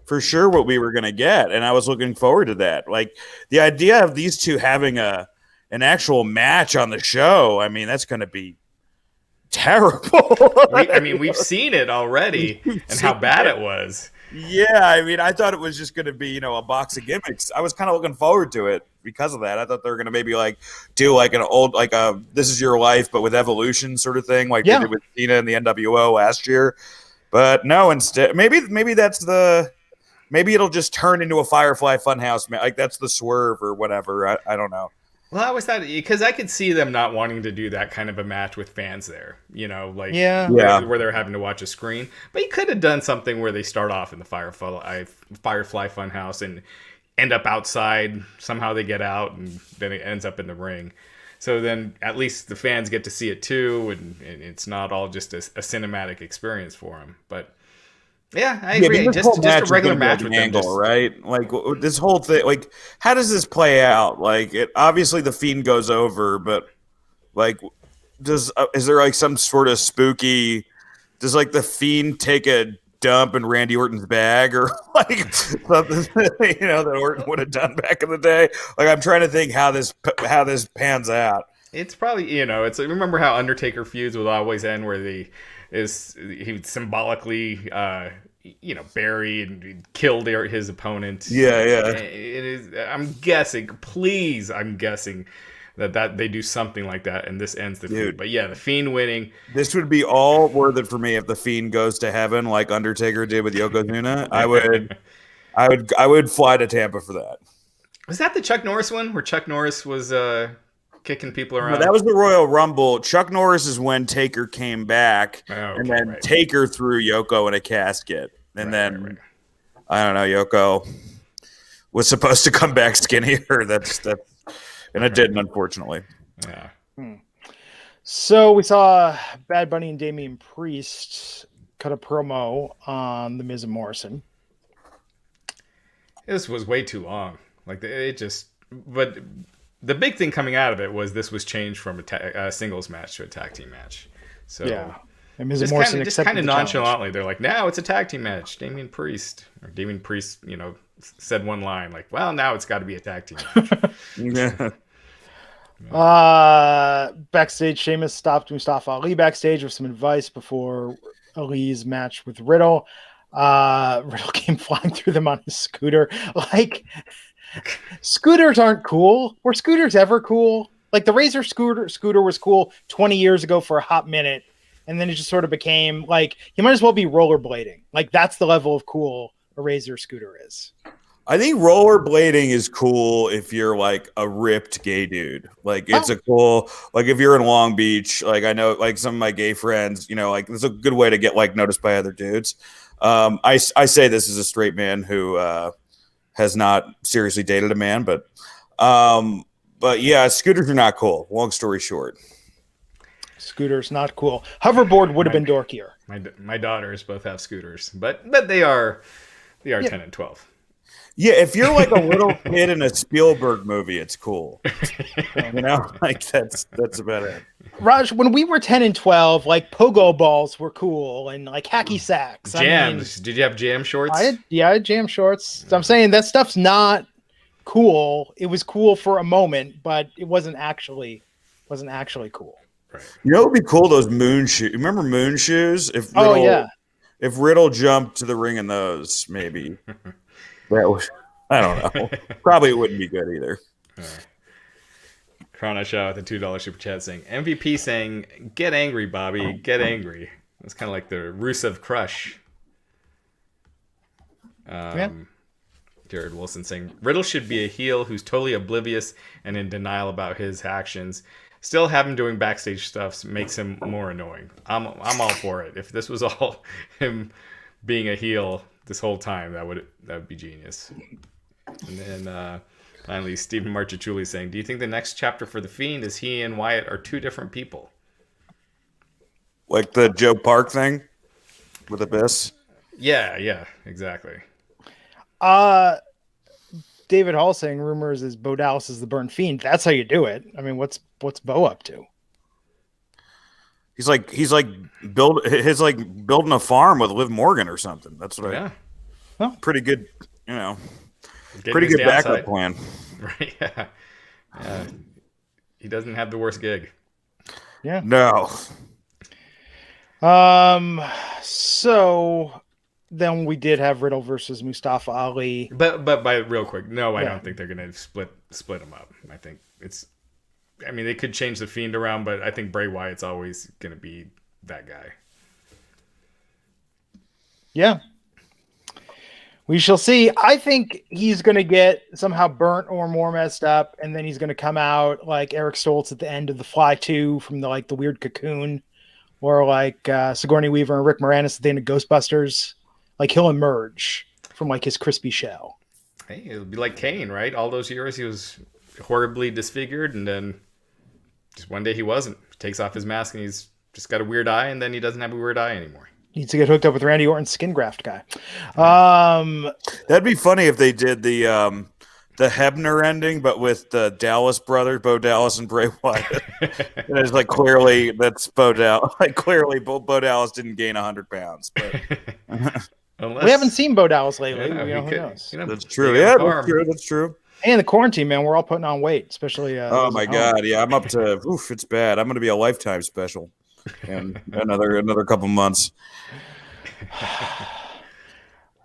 for sure what we were going to get, and I was looking forward to that. Like, the idea of these two having an actual match on the show, I mean, that's going to be terrible. We've seen it already and how bad it was. Yeah, I mean, I thought it was just going to be, a box of gimmicks. I was kind of looking forward to it because of that. I thought they were going to maybe do an old, This Is Your Life, but with Evolution sort of thing, they did with Cena and the NWO last year. But no, instead, maybe maybe it'll just turn into a Firefly Funhouse. Like that's the swerve or whatever. I don't know. Well, I was thought because I could see them not wanting to do that kind of a match with fans there, where they're having to watch a screen. But you could have done something where they start off in the Firefly Funhouse and end up outside. Somehow they get out and then it ends up in the ring. So then at least the fans get to see it too, and it's not all just a cinematic experience for them. But yeah, I agree. Just a regular match with angle, them, right? Like this whole thing. Like, how does this play out? Like, obviously the Fiend goes over, but is there some sort of spooky? Does the Fiend take a dump in Randy Orton's bag or something that Orton would have done back in the day? I'm trying to think how this pans out. It's probably it's remember how Undertaker feuds would always end where he would symbolically bury and kill his opponent. Yeah. It is. I'm guessing that they do something like that, and this ends the feud. But yeah, the Fiend winning. This would be all worth it for me if the Fiend goes to heaven like Undertaker did with Yokozuna. I would fly to Tampa for that. Was that the Chuck Norris one where Chuck Norris was kicking people around? No, that was the Royal Rumble. Chuck Norris is when Taker came back, and then Taker threw Yoko in a casket, and then I don't know. Yoko was supposed to come back skinnier. That's and it didn't, unfortunately. Yeah. So we saw Bad Bunny and Damian Priest cut a promo on The Miz and Morrison. This was way too long. But the big thing coming out of it was this was changed from a singles match to a tag team match. So yeah, and Miz and Morrison just kind of nonchalantly, they're like, now it's a tag team match. Damian Priest, said one line like, well, now it's got to be a tag team match. Backstage, Sheamus stopped Mustafa Ali backstage with some advice before Ali's match with Riddle. Riddle came flying through them on his scooter. Scooters aren't cool. Were scooters ever cool? The Razor scooter was cool 20 years ago for a hot minute, and then it just sort of became you might as well be rollerblading. That's the level of cool a Razor scooter is. I think rollerblading is cool if you're like a ripped gay dude. Like it's a cool, like if you're in Long Beach, like I know like some of my gay friends, like it's a good way to get like noticed by other dudes. I say this as a straight man who has not seriously dated a man, but yeah, scooters are not cool. Long story short. Scooters not cool. Hoverboard would have been dorkier. My daughters both have scooters, but they are 10 and 12. Yeah, if you're like a little kid in a Spielberg movie, it's cool. Like that's about it. Raj, when we were 10 and 12, like pogo balls were cool and like hacky sacks. Jams. Did you have jam shorts? I had jam shorts. So I'm saying that stuff's not cool. It was cool for a moment, but it wasn't actually cool. Right. You know what would be cool? Those moon shoes. Remember moon shoes? If Riddle jumped to the ring in those, maybe. That was, I don't know. Probably wouldn't be good either. Chrono Shaw with the $2 super chat saying, MVP saying, get angry, Bobby, get angry. It's kind of like the Rusev crush. Jared Wilson saying, Riddle should be a heel who's totally oblivious and in denial about his actions. Still have him doing backstage stuff makes him more annoying. I'm all for it. If this was all him being a heel this whole time, that would be genius. And then finally, Stephen Marchichuli saying, do you think the next chapter for The Fiend is he and Wyatt are two different people? Like the Joe Park thing with Abyss? Yeah, exactly. David Hall saying rumors is Bo Dallas is the Burn Fiend. That's how you do it. I mean, what's Bo up to? He's building a farm with Liv Morgan or something. That's what pretty good, pretty good backup plan. Right. Yeah. He doesn't have the worst gig. Yeah. No. So then we did have Riddle versus Mustafa Ali. But by real quick, no, I don't think they're going to split them up. I think they could change the Fiend around, but I think Bray Wyatt's always going to be that guy. Yeah. We shall see. I think he's going to get somehow burnt or more messed up, and then he's going to come out like Eric Stoltz at the end of the Fly 2 from the weird cocoon, or like Sigourney Weaver and Rick Moranis at the end of Ghostbusters. Like he'll emerge from his crispy shell. Hey, it'll be like Kane, right? All those years he was horribly disfigured, and then just one day he wasn't. He takes off his mask and he's just got a weird eye, and then he doesn't have a weird eye anymore. Needs to get hooked up with Randy Orton's skin graft guy. That'd be funny if they did the Hebner ending, but with the Dallas brothers, Bo Dallas and Bray Wyatt. And it's clearly that's Bo Dallas. Clearly Bo Dallas didn't gain 100 pounds. But we haven't seen Bo Dallas lately. Yeah, who knows? That's true. Yeah, that's true. And the quarantine, man, we're all putting on weight, especially. Oh my God, yeah, I'm up to. It's bad. I'm going to be a Lifetime special, and another couple months.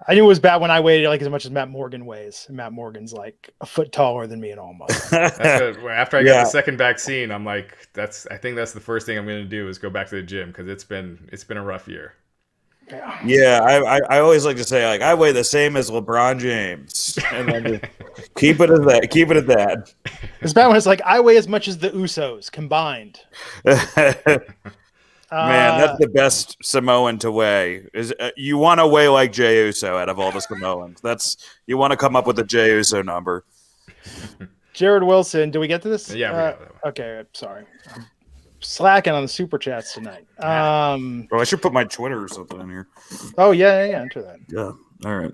I knew it was bad when I weighed as much as Matt Morgan weighs. And Matt Morgan's a foot taller than me and almost. After I got the second vaccine, I'm I think that's the first thing I'm going to do is go back to the gym because it's been a rough year. Yeah, I always like to say I weigh the same as LeBron James, and then just keep it at that. Keep it at that. It's bad when it's I weigh as much as the Usos combined. Man, that's the best Samoan to weigh. You want to weigh like Jey Uso out of all the Samoans. You want to come up with a Jey Uso number. Jared Wilson, do we get to this? Yeah, we got that one. Okay, sorry. I'm slacking on the super chats tonight. I should put my Twitter or something in here. Oh yeah, enter that. Yeah. All right.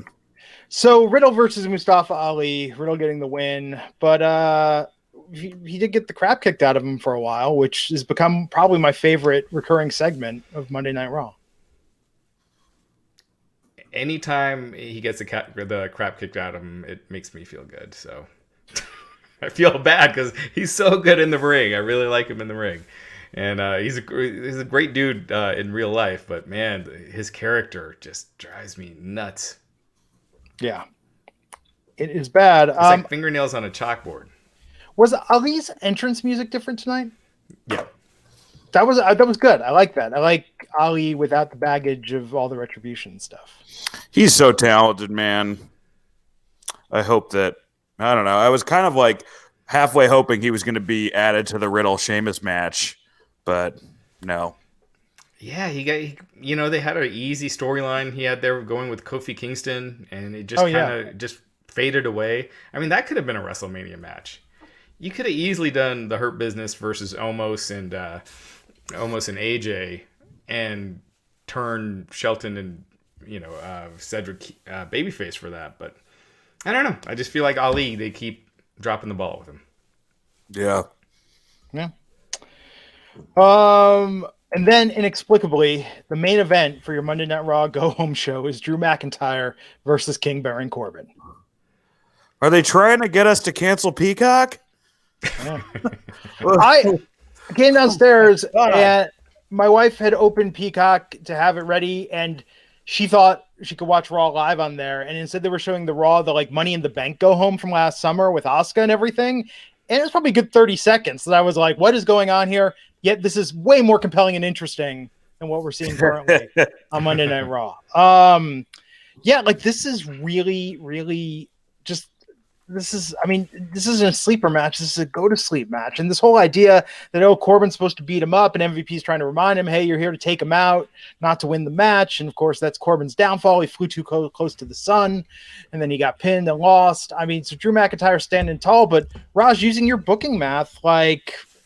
So Riddle versus Mustafa Ali, Riddle getting the win, but he did get the crap kicked out of him for a while, which has become probably my favorite recurring segment of Monday Night Raw. Anytime he gets the crap kicked out of him, it makes me feel good. So I feel bad because he's so good in the ring. I really like him in the ring. And he's a great dude in real life, but man, his character just drives me nuts. Yeah, it is bad. It's like fingernails on a chalkboard. Was Ali's entrance music different tonight? Yeah, that was good. I like that. I like Ali without the baggage of all the Retribution stuff. He's so talented, man. I hope that, I don't know. I was kind of like halfway hoping he was going to be added to the Riddle Sheamus match, but no. Yeah, they had an easy storyline he had there going with Kofi Kingston, and it just just faded away. I mean, that could have been a WrestleMania match. You could have easily done the Hurt Business versus Omos and AJ, and turn Shelton and Cedric babyface for that. But I don't know. I just feel like Ali, they keep dropping the ball with him. Yeah. And then inexplicably, the main event for your Monday Night Raw Go Home show is Drew McIntyre versus King Baron Corbin. Are they trying to get us to cancel Peacock? Yeah. I came downstairs and my wife had opened Peacock to have it ready, and she thought she could watch Raw live on there. And instead they were showing the Raw, the Money in the Bank Go Home from last summer with Asuka and everything. And it was probably a good 30 seconds that I was like, what is going on here? Yet this is way more compelling and interesting than what we're seeing currently on Monday Night Raw. This is really, really just, this isn't a sleeper match. This is a go to sleep match. And this whole idea that, Corbin's supposed to beat him up and MVP's trying to remind him, hey, you're here to take him out, not to win the match. And of course, that's Corbin's downfall. He flew too close to the sun, and then he got pinned and lost. I mean, so Drew McIntyre standing tall, but Raj, using your booking math,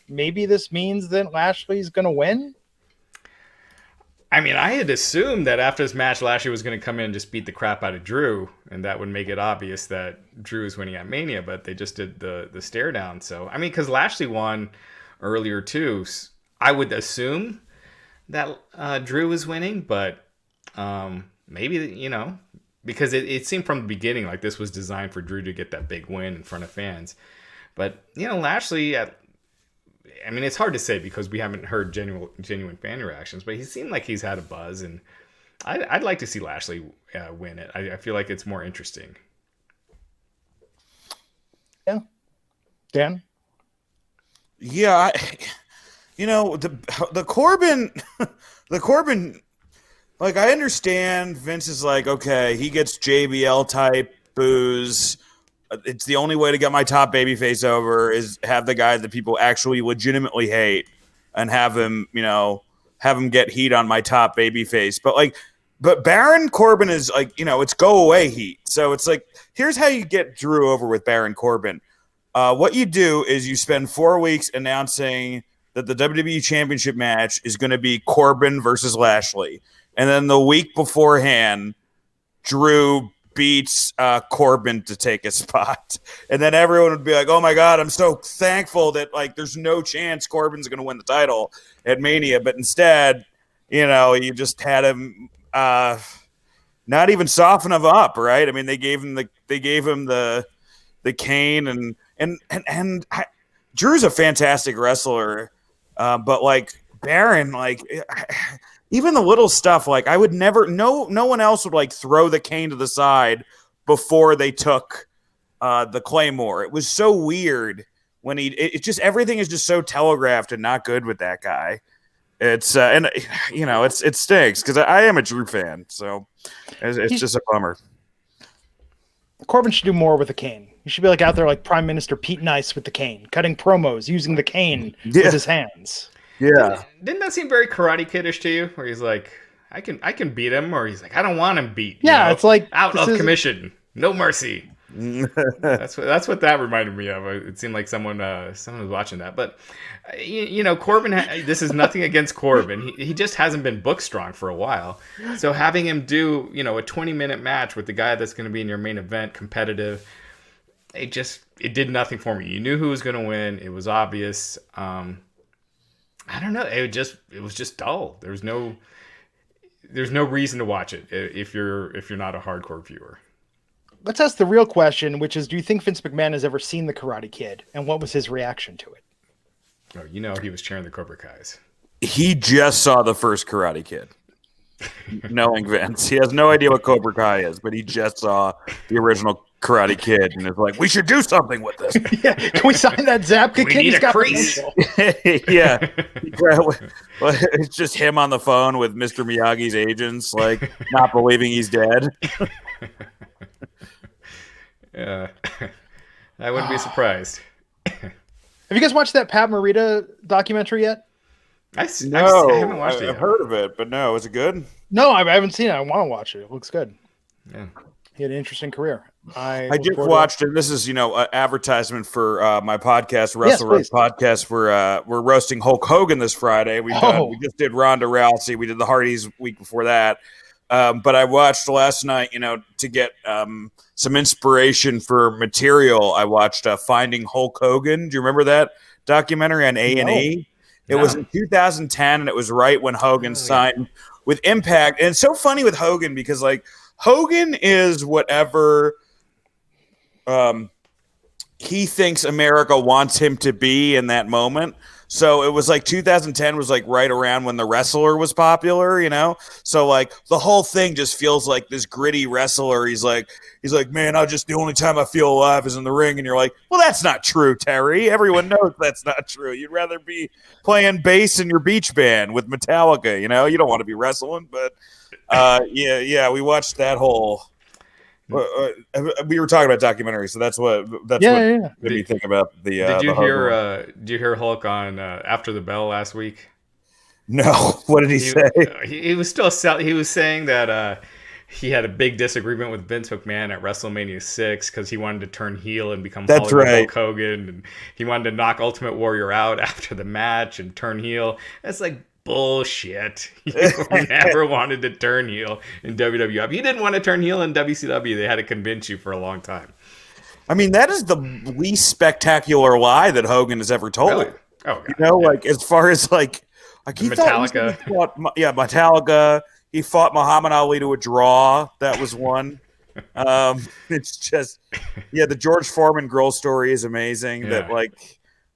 maybe this means that Lashley's going to win? I mean, I had assumed that after this match, Lashley was going to come in and just beat the crap out of Drew, and that would make it obvious that Drew is winning at Mania, but they just did the stare down. So, I mean, because Lashley won earlier too, I would assume that Drew is winning, but maybe, because it seemed from the beginning like this was designed for Drew to get that big win in front of fans. But, Lashley, it's hard to say because we haven't heard genuine fan reactions, but he seemed like he's had a buzz, and I'd like to see Lashley win it. I feel like it's more interesting. Yeah. Dan? Yeah, the Corbin, I understand Vince is like, okay, he gets JBL type booze. It's the only way to get my top babyface over is have the guy that people actually legitimately hate and have him get heat on my top babyface. But Baron Corbin is it's go away heat. So it's like, here's how you get Drew over with Baron Corbin. What you do is you spend 4 weeks announcing that the WWE Championship match is going to be Corbin versus Lashley. And then the week beforehand, Drew beats Corbin to take a spot, and then everyone would be like, oh my god, I'm so thankful that there's no chance Corbin's going to win the title at Mania. But instead, you just had him not even soften him up, right? I mean, they gave him the cane, and Drew's a fantastic wrestler, but Baron, even the little stuff, I would never, no one else would throw the cane to the side before they took the Claymore. It was so weird when it just, everything is just so telegraphed and not good with that guy. It's it stinks because I am a Drew fan, so it's just a bummer. Corbin should do more with the cane. He should be out there like Prime Minister Pete Nice with the cane, cutting promos using the cane with his hands. Yeah. Didn't that seem very Karate Kid-ish to you? Where he's like, I can beat him, or he's like, I don't want him beat. Yeah, it's like out of commission, no mercy. That's what that reminded me of. It seemed like someone was watching that. But Corbin. This is nothing against Corbin. He just hasn't been booked strong for a while. So having him do a 20-minute match with the guy that's going to be in your main event, competitive, it did nothing for me. You knew who was going to win. It was obvious. I don't know. It was just dull. There's no reason to watch it if you're not a hardcore viewer. Let's ask the real question, which is, do you think Vince McMahon has ever seen the Karate Kid, and what was his reaction to it? Oh, he was cheering the Cobra Kais. He just saw the first Karate Kid. Knowing Vince, he has no idea what Cobra Kai is, but he just saw the original Karate Kid and is like, we should do something with this. Yeah, can we sign that Zapka we kid? Need a crease. Yeah. It's just him on the phone with Mr. Miyagi's agents, not believing he's dead. Yeah. I wouldn't be surprised. Have you guys watched that Pat Morita documentary yet? I haven't watched it yet. I've heard of it, but no, is it good? No, I haven't seen it. I want to watch it. It looks good. Yeah. He had an interesting career. I just watched it. This is, an advertisement for my podcast, Wrestle Roasts podcast. We're roasting Hulk Hogan this Friday. We just did Ronda Rousey. We did the Hardys week before that. But I watched last night, to get some inspiration for material. I watched Finding Hulk Hogan. Do you remember that documentary on A&E? It was in 2010, and it was right when Hogan signed with Impact. And it's so funny with Hogan because, Hogan is whatever he thinks America wants him to be in that moment. So it was 2010 was right around when The Wrestler was popular, So the whole thing just feels like this gritty wrestler. He's like, man, the only time I feel alive is in the ring. And you're like, well, that's not true, Terry. Everyone knows that's not true. You'd rather be playing bass in your beach band with Metallica, You don't want to be wrestling, but we watched that whole. We were talking about documentaries, so that's what made me think about the. Did you hear? Did you hear Hulk on After the Bell last week? No. What did he say? He was still he was saying that he had a big disagreement with Vince McMahon at WrestleMania 6 because he wanted to turn heel and become Hulk Hogan, and he wanted to knock Ultimate Warrior out after the match and turn heel. That's bullshit. You never wanted to turn heel in WWF. You didn't want to turn heel in WCW. They had to convince you for a long time. I mean, that is the least spectacular lie that Hogan has ever told. Really? Oh, God. As far as he Metallica. Metallica. He fought Muhammad Ali to a draw. That was one. It's just, the George Foreman girl story is amazing. Yeah.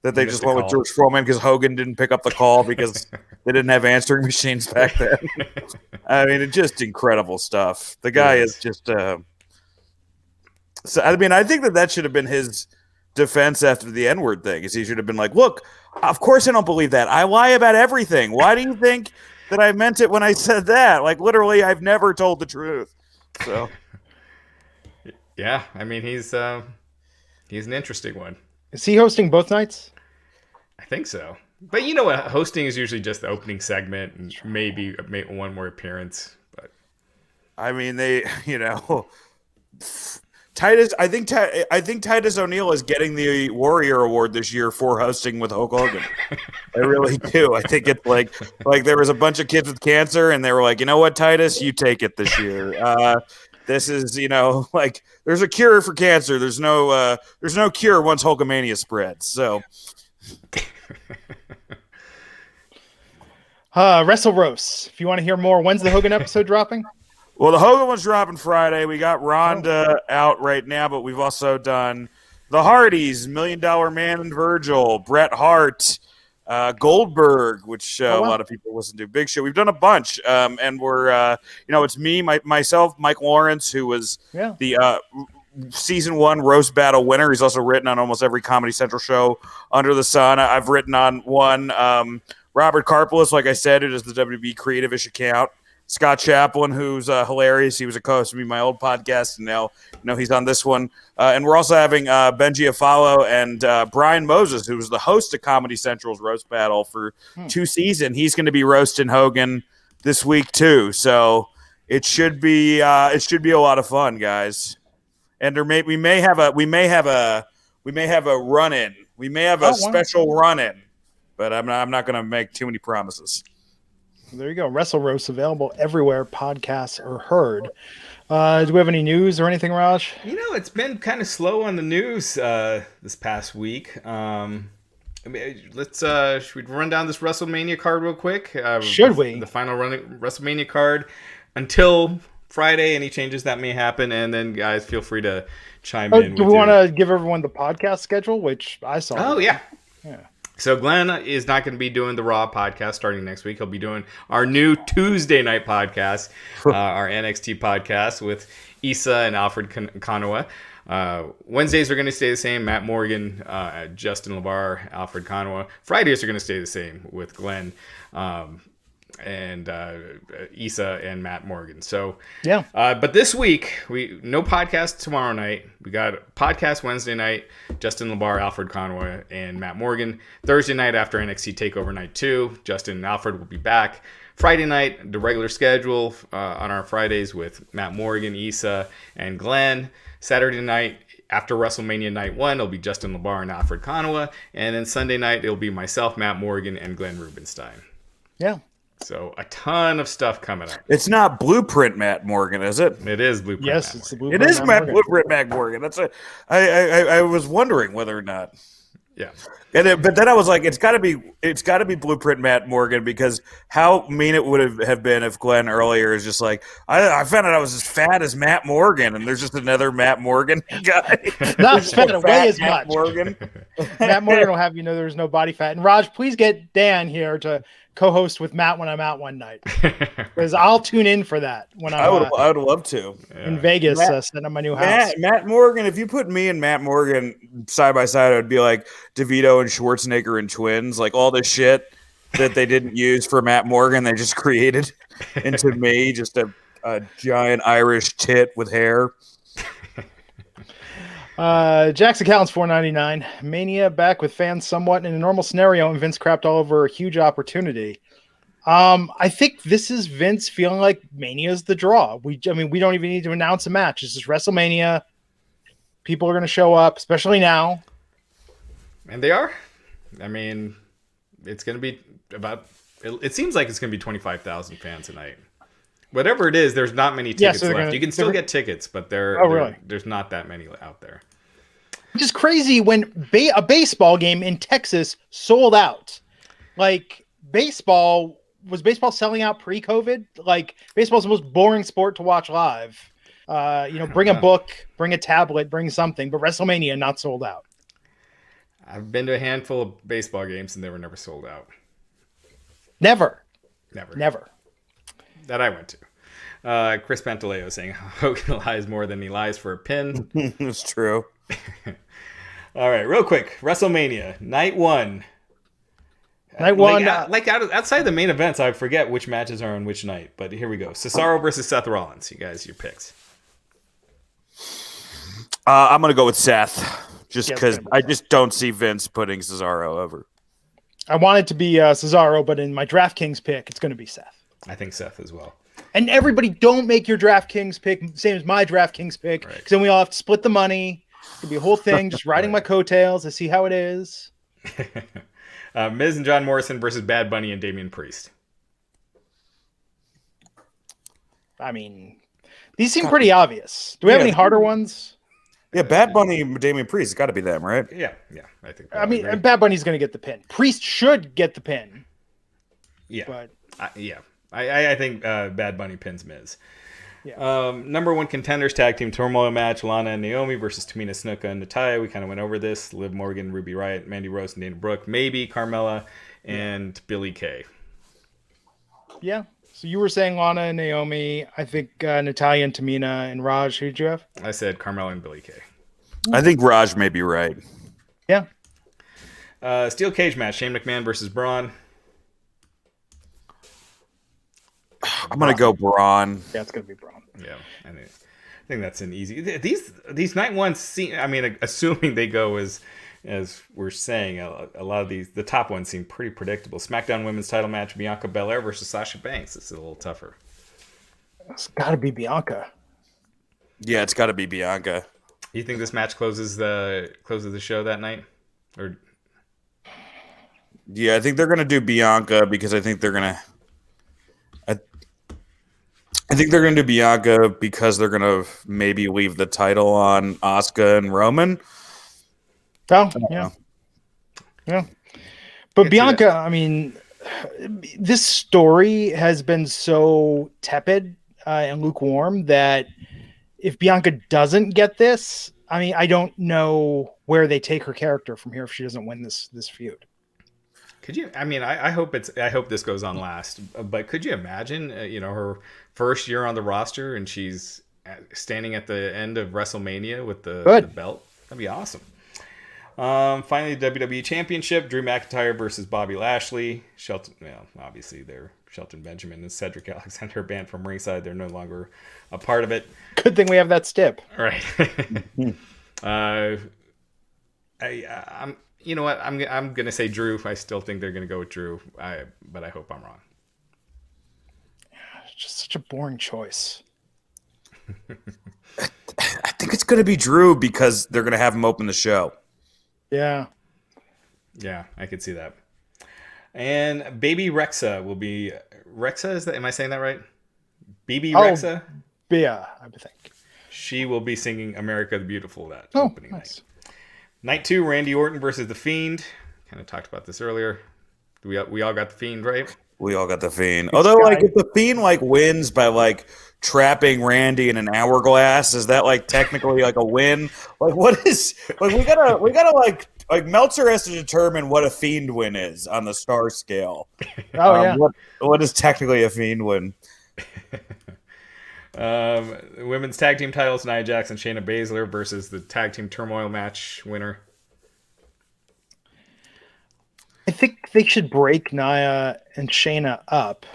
That they just went with George Foreman because Hogan didn't pick up the call because they didn't have answering machines back then. I mean, it's just incredible stuff. The guy is just. So I mean, I think that should have been his defense after the N-word thing. Is he should have been like, "Look, of course I don't believe that. I lie about everything. Why do you think that I meant it when I said that? Literally, I've never told the truth." So. Yeah, I mean, he's an interesting one. Is he hosting both nights? I think so. But you know what? Hosting is usually just the opening segment and maybe one more appearance. But I mean, Titus. I think Titus O'Neil is getting the Warrior Award this year for hosting with Hulk Hogan. I really do. I think it's like there was a bunch of kids with cancer, and they were like, you know what, Titus, you take it this year. This is, there's a cure for cancer. There's no cure once Hulkamania spreads. So, Wrestle Roasts. If you want to hear more, when's the Hogan episode dropping? Well, the Hogan one's dropping Friday. We got Ronda out right now, but we've also done the Hardys, $1 Million Man and Virgil, Bret Hart, Goldberg, which a lot of people listen to. Big Show. We've done a bunch, and we're it's me, myself, Mike Lawrence, who was the season 1 roast battle winner. He's also written on almost every Comedy Central show under the sun. I've written on one. Robert Karpolis, like I said, it is the WB Creative-ish account. Scott Chaplin, who's hilarious. He was a co-host of me, my old podcast, and now he's on this one. And we're also having Benji Afalo and Brian Moses, who was the host of Comedy Central's Roast Battle for 2 seasons. He's going to be roasting Hogan this week too. So it should be a lot of fun, guys. And we may have a run-in. We may have a special run-in, but I'm not going to make too many promises. There you go. Wrestle Roasts available everywhere podcasts are heard. Do we have any news or anything, Raj? It's been kind of slow on the news this past week. Should we run down this WrestleMania card real quick? Should we? The final WrestleMania card until Friday. Any changes that may happen, and then guys, feel free to chime in. Do we want to give everyone the podcast schedule, which I saw? Oh yeah. So Glenn is not going to be doing the Raw podcast starting next week. He'll be doing our new Tuesday night podcast, our NXT podcast with Issa and Alfred Konuwa. Wednesdays are going to stay the same. Matt Morgan, Justin LeBar, Alfred Konuwa. Fridays are going to stay the same with Glenn. Issa and Matt Morgan. So Yeah. But this week no podcast tomorrow night. We got a podcast Wednesday night. Justin LeBar, Alfred Conway, and Matt Morgan. Thursday night after NXT Takeover Night 2, Justin and Alfred will be back. Friday night, the regular schedule on our Fridays with Matt Morgan, Issa, and Glenn. Saturday night after WrestleMania Night 1, it'll be Justin LeBar and Alfred Conway. And then Sunday night, it'll be myself, Matt Morgan, and Glenn Rubenstein. Yeah. So a ton of stuff coming up. It's not Blueprint Matt Morgan, is it? It is Blueprint. Yes, Matt it's the Morgan. Blueprint. It is Matt Blueprint Matt Morgan. That's I was wondering whether or not. Yeah. But then I was like, it's got to be Blueprint Matt Morgan, because how mean it would have been if Glenn earlier is just like, I found out I was as fat as Matt Morgan, and there's just another Matt Morgan guy. Not fat away as Matt much. Morgan. Matt Morgan will have you know there's no body fat. And Raj, please get Dan here to co-host with Matt when I'm out one night, because I'll tune in for that when I I'm would love to. in Vegas setting up my new house. Matt Morgan, if you put me and Matt Morgan side by side, it would be like DeVito and Schwarzenegger and twins. Like all this shit that they didn't use for Matt Morgan, they just created into me, just a giant Irish tit with hair. Jackson Collins $4.99. Mania back with fans somewhat in a normal scenario, and Vince crapped all over a huge opportunity. I think this is Vince feeling like Mania's the draw. We don't even need to announce a match. This is WrestleMania. People are going to show up, especially now. And they are. I mean, it's going to be about. It seems like it's going to be 25,000 fans tonight. Whatever it is, there's not many tickets left. You can still get tickets, but there's not that many out there. Which is crazy when a baseball game in Texas sold out. Like, was baseball selling out pre-COVID? Like, baseball's the most boring sport to watch live. Bring a book, bring a tablet, bring something, but WrestleMania not sold out. I've been to a handful of baseball games and they were never sold out. Never. That I went to. Chris Pantaleo saying Hogan lies more than he lies for a pin. It's true. All right, real quick. WrestleMania, night one. Outside the main events, I forget which matches are on which night. But here we go. Cesaro versus Seth Rollins. You guys, your picks. I'm going to go with Seth. Just because I just don't see Vince putting Cesaro over. I want it to be Cesaro, but in my DraftKings pick, it's going to be Seth. I think Seth as well. And everybody, don't make your DraftKings pick same as my DraftKings pick, because then we all have to split the money. It could be a whole thing, just riding my coattails to see how it is. Miz and John Morrison versus Bad Bunny and Damian Priest. I mean, these seem pretty obvious. Do we have any harder ones? Yeah, Bad Bunny and Damian Priest. It's got to be them, right? Yeah. I think. And Bad Bunny's going to get the pin. Priest should get the pin. Yeah. But I think Bad Bunny pins Miz. Yeah. Number one contenders tag team turmoil match: Lana and Naomi versus Tamina, Snuka, and Natalya. We kind of went over this. Liv Morgan, Ruby Riott, Mandy Rose, and Dana Brooke. Maybe Carmella and Billie Kay. Yeah. So you were saying Lana and Naomi. I think Natalya and Tamina and Raj. Who did you have? I said Carmella and Billie Kay. I think Raj may be right. Yeah. Steel cage match: Shane McMahon versus Braun. I'm going to go Braun. Yeah, it's going to be Braun. Yeah, I think that's an easy. These night ones seem. I mean, assuming they go as we're saying, a lot of the top ones seem pretty predictable. SmackDown Women's Title match: Bianca Belair versus Sasha Banks. This is a little tougher. It's got to be Bianca. Yeah, it's got to be Bianca. You think this match closes the show that night, or? Yeah, I think they're going to do Bianca because I think they're going to. I think they're going to do Bianca because they're going to maybe leave the title on Asuka and Roman. Oh, yeah. But Bianca, I mean, this story has been so tepid and lukewarm that if Bianca doesn't get this, I mean, I don't know where they take her character from here if she doesn't win this feud. Could you? I mean, I hope this goes on last. But could you imagine, her first year on the roster and she's standing at the end of WrestleMania with the belt? That'd be awesome. Finally, the WWE Championship: Drew McIntyre versus Bobby Lashley. Shelton, obviously Shelton Benjamin and Cedric Alexander banned from ringside. They're no longer a part of it. Good thing we have that stip. All right. I'm. You know what? I'm gonna say Drew. I still think they're gonna go with Drew. But I hope I'm wrong. It's just such a boring choice. I think it's going to be Drew because they're going to have him open the show. Yeah. Yeah, I could see that. And Baby Rexa will be Rexa. Is that? Am I saying that right? BB Rexa. Yeah, I think She will be singing "America the Beautiful" that Oh, opening nice. night. Night 2, Randy Orton versus the Fiend. Kind of talked about this earlier. We all got the Fiend, right? We all got the Fiend. Although, like, if the Fiend like wins by like trapping Randy in an hourglass, is that like technically like a win? Like, what is like we gotta like Meltzer has to determine what a Fiend win is on the star scale. Oh yeah. What is technically a Fiend win? Women's tag team titles: Nia Jax and Shayna Baszler versus the tag team turmoil match winner. I think they should break Nia and Shayna up.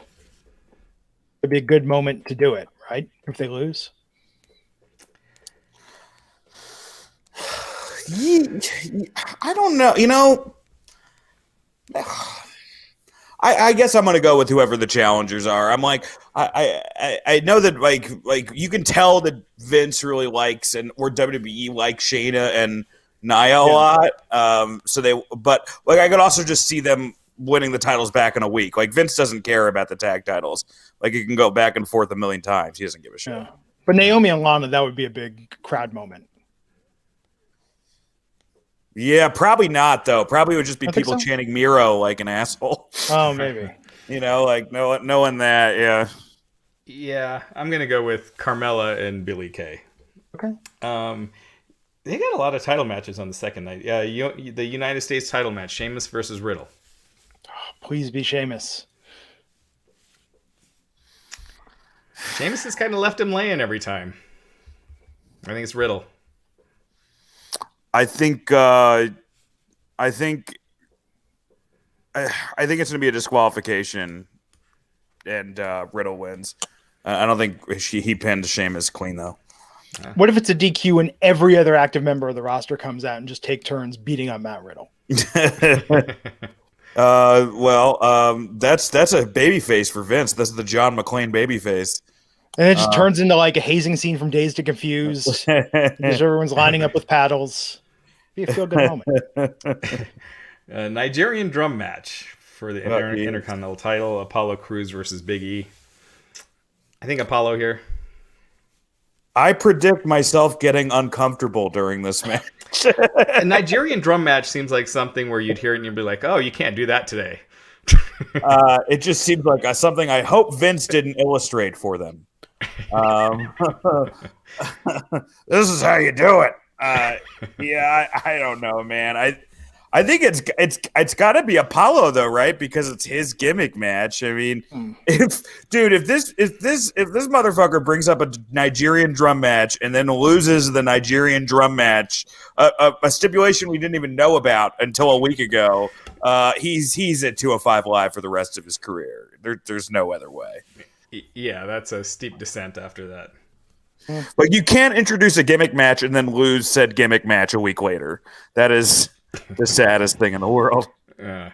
It'd be a good moment to do it, right? If they lose. I don't know. You know, I guess I'm going to go with whoever the challengers are. I'm like, I know that like you can tell that Vince really likes or WWE likes Shayna and Nia a lot. But like I could also just see them winning the titles back in a week. Like Vince doesn't care about the tag titles. Like it can go back and forth a million times. He doesn't give a shit. Yeah. But Naomi and Lana, that would be a big crowd moment. Yeah, probably not though. Probably would just be I think people so. chanting Miro like an asshole. Oh, maybe. You know, like knowing that. Yeah. Yeah, I'm gonna go with Carmella and Billie Kay. Okay. They got a lot of title matches on the second night. Yeah, the United States title match: Sheamus versus Riddle. Please be Sheamus. Sheamus has kind of left him laying every time. I think it's Riddle. I think it's going to be a disqualification, and Riddle wins. I don't think he pinned Sheamus clean though. What if it's a DQ and every other active member of the roster comes out and just take turns beating on Matt Riddle? That's a babyface for Vince. That's the John McClane babyface. And it just turns into like a hazing scene from Dazed and Confused because everyone's lining up with paddles. Be a feel good moment. Nigerian drum match for the Intercontinental title: Apollo Crews versus Big E. I think Apollo here. I predict myself getting uncomfortable during this match. A Nigerian drum match seems like something where you'd hear it and you'd be like, "Oh, you can't do that today." It just seems like something I hope Vince didn't illustrate for them. This is how you do it. Yeah, I don't know, man. I think it's got to be Apollo though, right? Because it's his gimmick match. I mean, if this motherfucker brings up a Nigerian drum match and then loses the Nigerian drum match, a stipulation we didn't even know about until a week ago, he's at 205 Live for the rest of his career. There's no other way. Yeah, that's a steep descent after that. Like you can't introduce a gimmick match and then lose said gimmick match a week later. That is the saddest thing in the world. Yeah,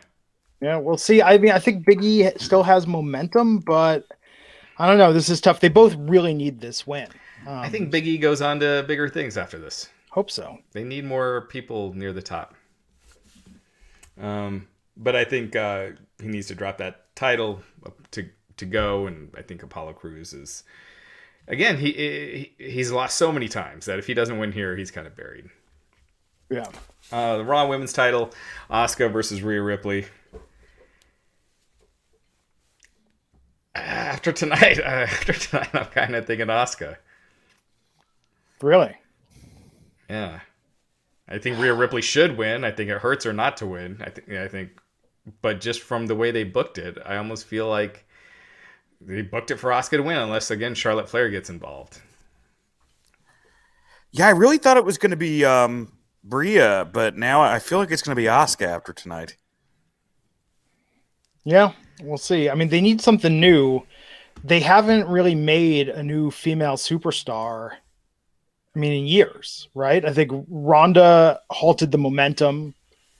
we'll see. I mean, I think Big E still has momentum, but I don't know. This is tough. They both really need this win. I think Big E goes on to bigger things after this. Hope so. They need more people near the top. But I think he needs to drop that title to go, and I think Apollo Crews is... Again, he's lost so many times that if he doesn't win here, he's kind of buried. Yeah. The Raw Women's title, Asuka versus Rhea Ripley. After tonight, I'm kind of thinking Asuka. Really? Yeah. I think Rhea Ripley should win. I think it hurts her not to win. I think, but just from the way they booked it, I almost feel like they booked it for Asuka to win, unless again Charlotte Flair gets involved. Yeah, I really thought it was going to be Rhea, but now I feel like it's going to be Asuka after tonight. Yeah, we'll see. I mean, they need something new. They haven't really made a new female superstar, I mean, in years, right? I think Ronda halted the momentum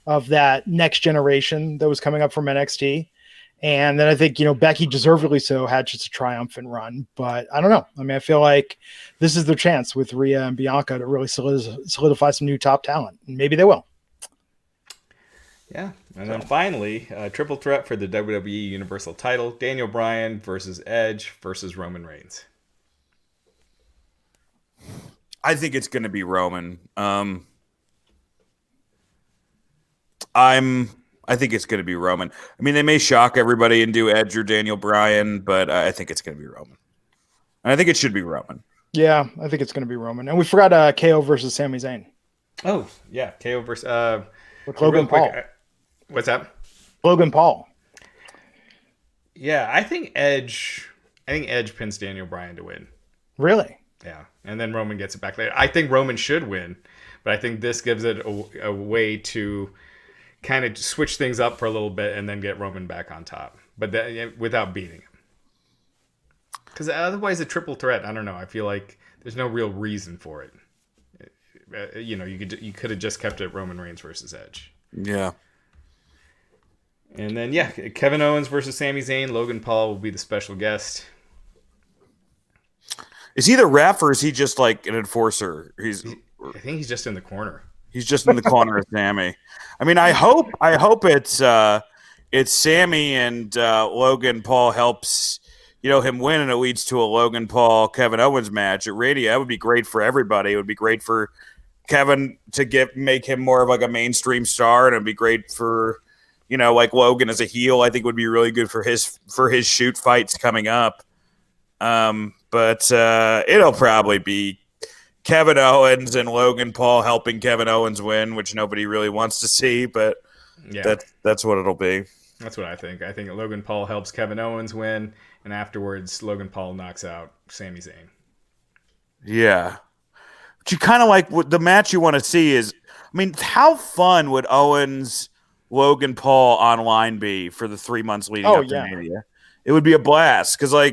of that next generation that was coming up from NXT. And then I think, Becky deservedly so had just a triumphant run. But I don't know. I mean, I feel like this is their chance with Rhea and Bianca to really solidify some new top talent. And maybe they will. Yeah. And then finally, triple threat for the WWE Universal title. Daniel Bryan versus Edge versus Roman Reigns. I think it's going to be Roman. I think it's going to be Roman. I mean, they may shock everybody and do Edge or Daniel Bryan, but I think it's going to be Roman. And I think it should be Roman. Yeah, I think it's going to be Roman. And we forgot KO versus Sami Zayn. Oh, yeah. KO versus... with Logan Paul. What's that? Logan Paul. Yeah, I think Edge pins Daniel Bryan to win. Really? Yeah, and then Roman gets it back later. I think Roman should win, but I think this gives it a way to kind of switch things up for a little bit and then get Roman back on top, but without beating him. Because otherwise, a triple threat, I don't know. I feel like there's no real reason for it. You could have just kept it Roman Reigns versus Edge. Yeah. And then Kevin Owens versus Sami Zayn. Logan Paul will be the special guest. Is he the ref or is he just like an enforcer? I think he's just in the corner. He's just in the corner of Sammy. I mean, I hope it's Sammy and Logan Paul helps him win, and it leads to a Logan Paul Kevin Owens match at Radio. That would be great for everybody. It would be great for Kevin to make him more of like a mainstream star, and it'd be great for like Logan as a heel. I think would be really good for his shoot fights coming up. But it'll probably be Kevin Owens and Logan Paul helping Kevin Owens win, which nobody really wants to see, but that's what it'll be. That's what I think. I think Logan Paul helps Kevin Owens win, and afterwards Logan Paul knocks out Sami Zayn. Yeah. But you kind of like what the match you want to see is, I mean, how fun would Owens Logan Paul online be for the 3 months leading up to Mania? It would be a blast because I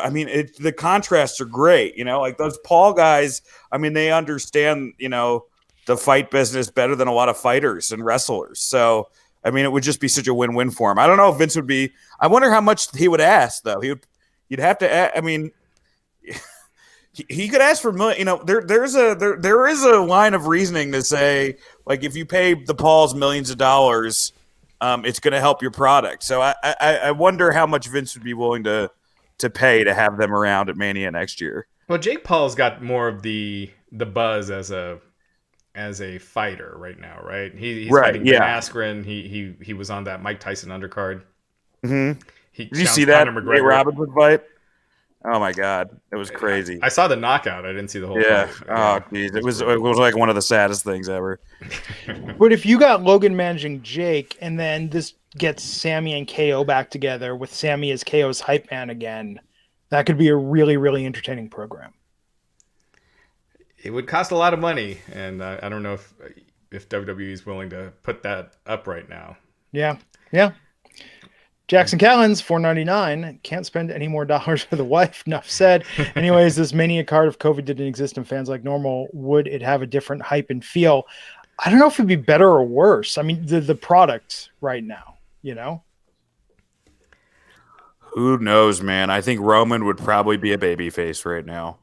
mean, the contrasts are great. Like those Paul guys, I mean, they understand, the fight business better than a lot of fighters and wrestlers. So, I mean, it would just be such a win-win for him. I don't know if Vince would be, I wonder how much he would ask, though. You'd have to, I mean, he could ask for million. There is a line of reasoning to say, like, if you pay the Pauls millions of dollars, it's going to help your product. So I wonder how much Vince would be willing to pay to have them around at Mania next year. Well, Jake Paul's got more of the buzz as a fighter right now, right? He's fighting Ben Askren. He was on that Mike Tyson undercard. Mm-hmm. Did you see that Nate Robinson fight? Oh my God, it was crazy. I saw the knockout. I didn't see the whole fight. Oh, geez, it was like one of the saddest things ever. But if you got Logan managing Jake, and then this gets Sammy and KO back together with Sammy as KO's hype man again, that could be a really, really entertaining program. It would cost a lot of money, and I don't know if WWE is willing to put that up right now. Yeah. Jackson Callens, $4.99. Can't spend any more dollars for the wife. Enough said. Anyways, this Mania card, if COVID didn't exist and fans like normal, would it have a different hype and feel? I don't know if it'd be better or worse. I mean, the product right now, Who knows, man? I think Roman would probably be a babyface right now.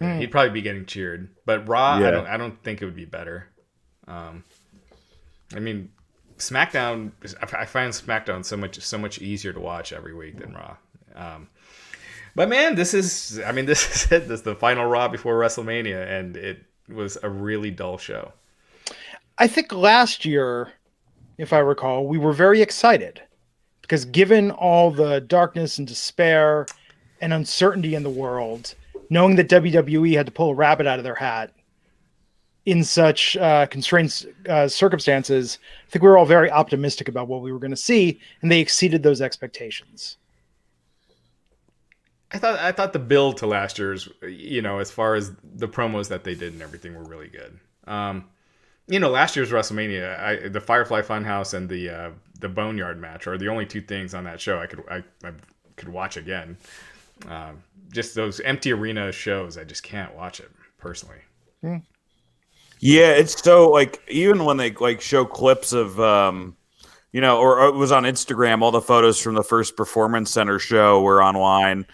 He'd probably be getting cheered, but Raw, I don't think it would be better. I mean, SmackDown, I find SmackDown so much easier to watch every week than Raw. But man, this is it. This is the final Raw before WrestleMania, and it was a really dull show. I think last year, if I recall, we were very excited because given all the darkness and despair and uncertainty in the world, knowing that WWE had to pull a rabbit out of their hat in such constrained circumstances, I think we were all very optimistic about what we were going to see, and they exceeded those expectations. I thought the build to last year's, as far as the promos that they did and everything, were really good. last year's WrestleMania, the Firefly Funhouse and the Boneyard match are the only two things on that show I could watch again. Just those empty arena shows, I just can't watch it personally. Yeah, it's so like even when they like show clips of or it was on Instagram, all the photos from the first Performance Center show were online.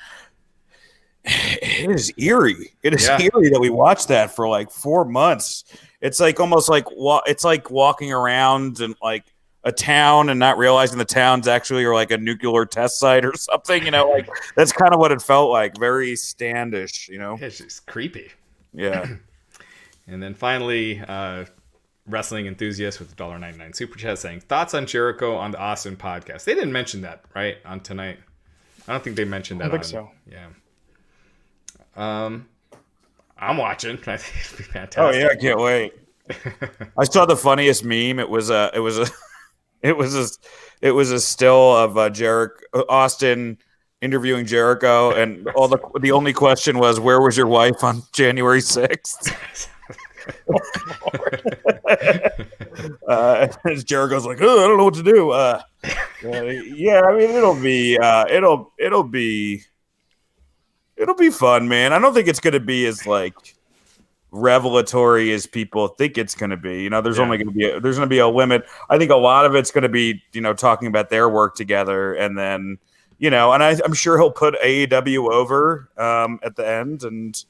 It is eerie. It is eerie that we watched that for like 4 months. It's like almost like it's like walking around in like a town and not realizing the town's actually like a nuclear test site or something. Like that's kind of what it felt like. Very standish. It's just creepy. Yeah. And then finally, wrestling enthusiast with the $1.99 super chat saying thoughts on Jericho on the Austin podcast. They didn't mention that right on tonight. I don't think they mentioned that. I think so. Yeah. I'm watching. I think it'd be fantastic. Oh yeah, I can't wait. I saw the funniest meme. It was a still of Austin interviewing Jericho, and the only question was, "Where was your wife on January 6th?" Jericho's like, "Oh, I don't know what to do." Yeah, I mean, it'll be fun, man. I don't think it's going to be as like revelatory as people think it's going to be. There's only going to be a limit. I think a lot of it's going to be, talking about their work together, and then, and I'm sure he'll put AEW over at the end, and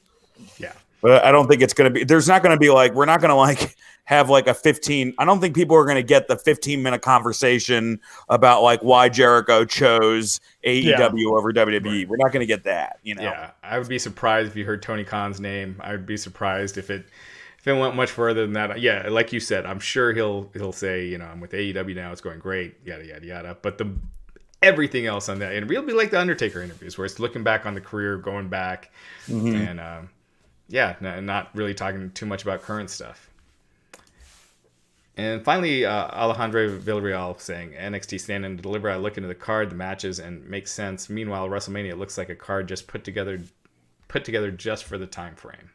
but I don't think it's going to be. There's not going to be like we're not going to like have like a 15. I don't think people are going to get the 15-minute conversation about like why Jericho chose AEW over WWE. Right. We're not going to get that. Yeah, I would be surprised if you heard Tony Khan's name. I would be surprised if it went much further than that. Yeah, like you said, I'm sure he'll say, I'm with AEW now. It's going great. Yada yada yada. But everything else on that interview will be like the Undertaker interviews, where it's looking back on the career, going back, and not really talking too much about current stuff. And finally, Alejandro Villarreal saying NXT stand and deliver. I look into the card, the matches, and makes sense. Meanwhile, WrestleMania looks like a card just put together just for the time frame.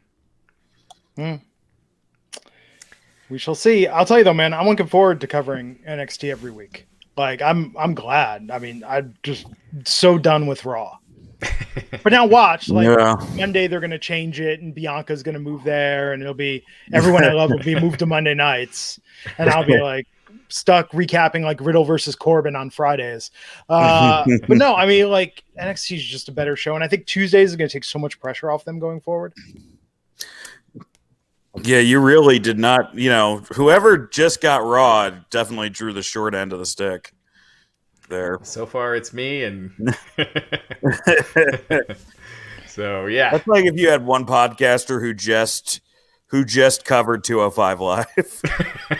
We shall see. I'll tell you though, man, I'm looking forward to covering NXT every week. Like I'm glad. I mean, I'm just so done with Raw. But now watch, Monday they're going to change it, and Bianca's going to move there, and it'll be everyone I love will be moved to Monday nights, and I'll be like stuck recapping like Riddle versus Corbin on Fridays. But no, I mean like NXT is just a better show, and I think Tuesdays is going to take so much pressure off them going forward. Yeah, you really did not. Whoever just got Raw definitely drew the short end of the stick. There. So far, it's me, and so yeah. That's like if you had one podcaster who just covered 205 Live,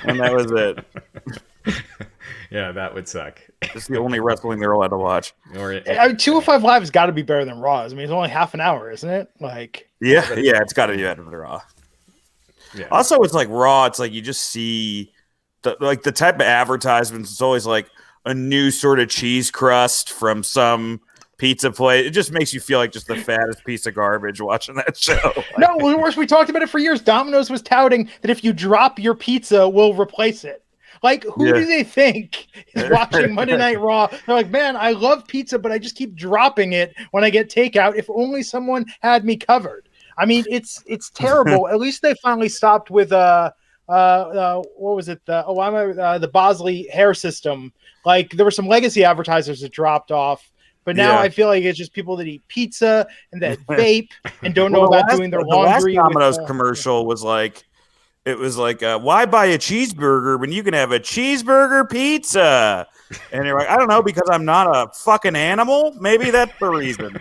and that was it. Yeah, that would suck. It's the only wrestling they're allowed to watch. 205 Live has got to be better than Raw. I mean, it's only half an hour, isn't it? Like, yeah, it's got to be better than Raw. Yeah. Also, it's like Raw. It's like you just see the type of advertisements. It's always like a new sort of cheese crust from some pizza place. It just makes you feel like just the fattest piece of garbage watching that show. No, worse, we talked about it for years. Domino's was touting that if you drop your pizza, we'll replace it. Like, who do they think is watching Monday Night Raw? They're like, man, I love pizza, but I just keep dropping it when I get takeout. If only someone had me covered. I mean, it's terrible. At least they finally stopped with what was it? The Baszler hair system. Like there were some legacy advertisers that dropped off, but now I feel like it's just people that eat pizza and that vape and don't know about doing their laundry. The last Domino's commercial was like, why buy a cheeseburger when you can have a cheeseburger pizza? And you're like, I don't know, because I'm not a fucking animal. Maybe that's the reason.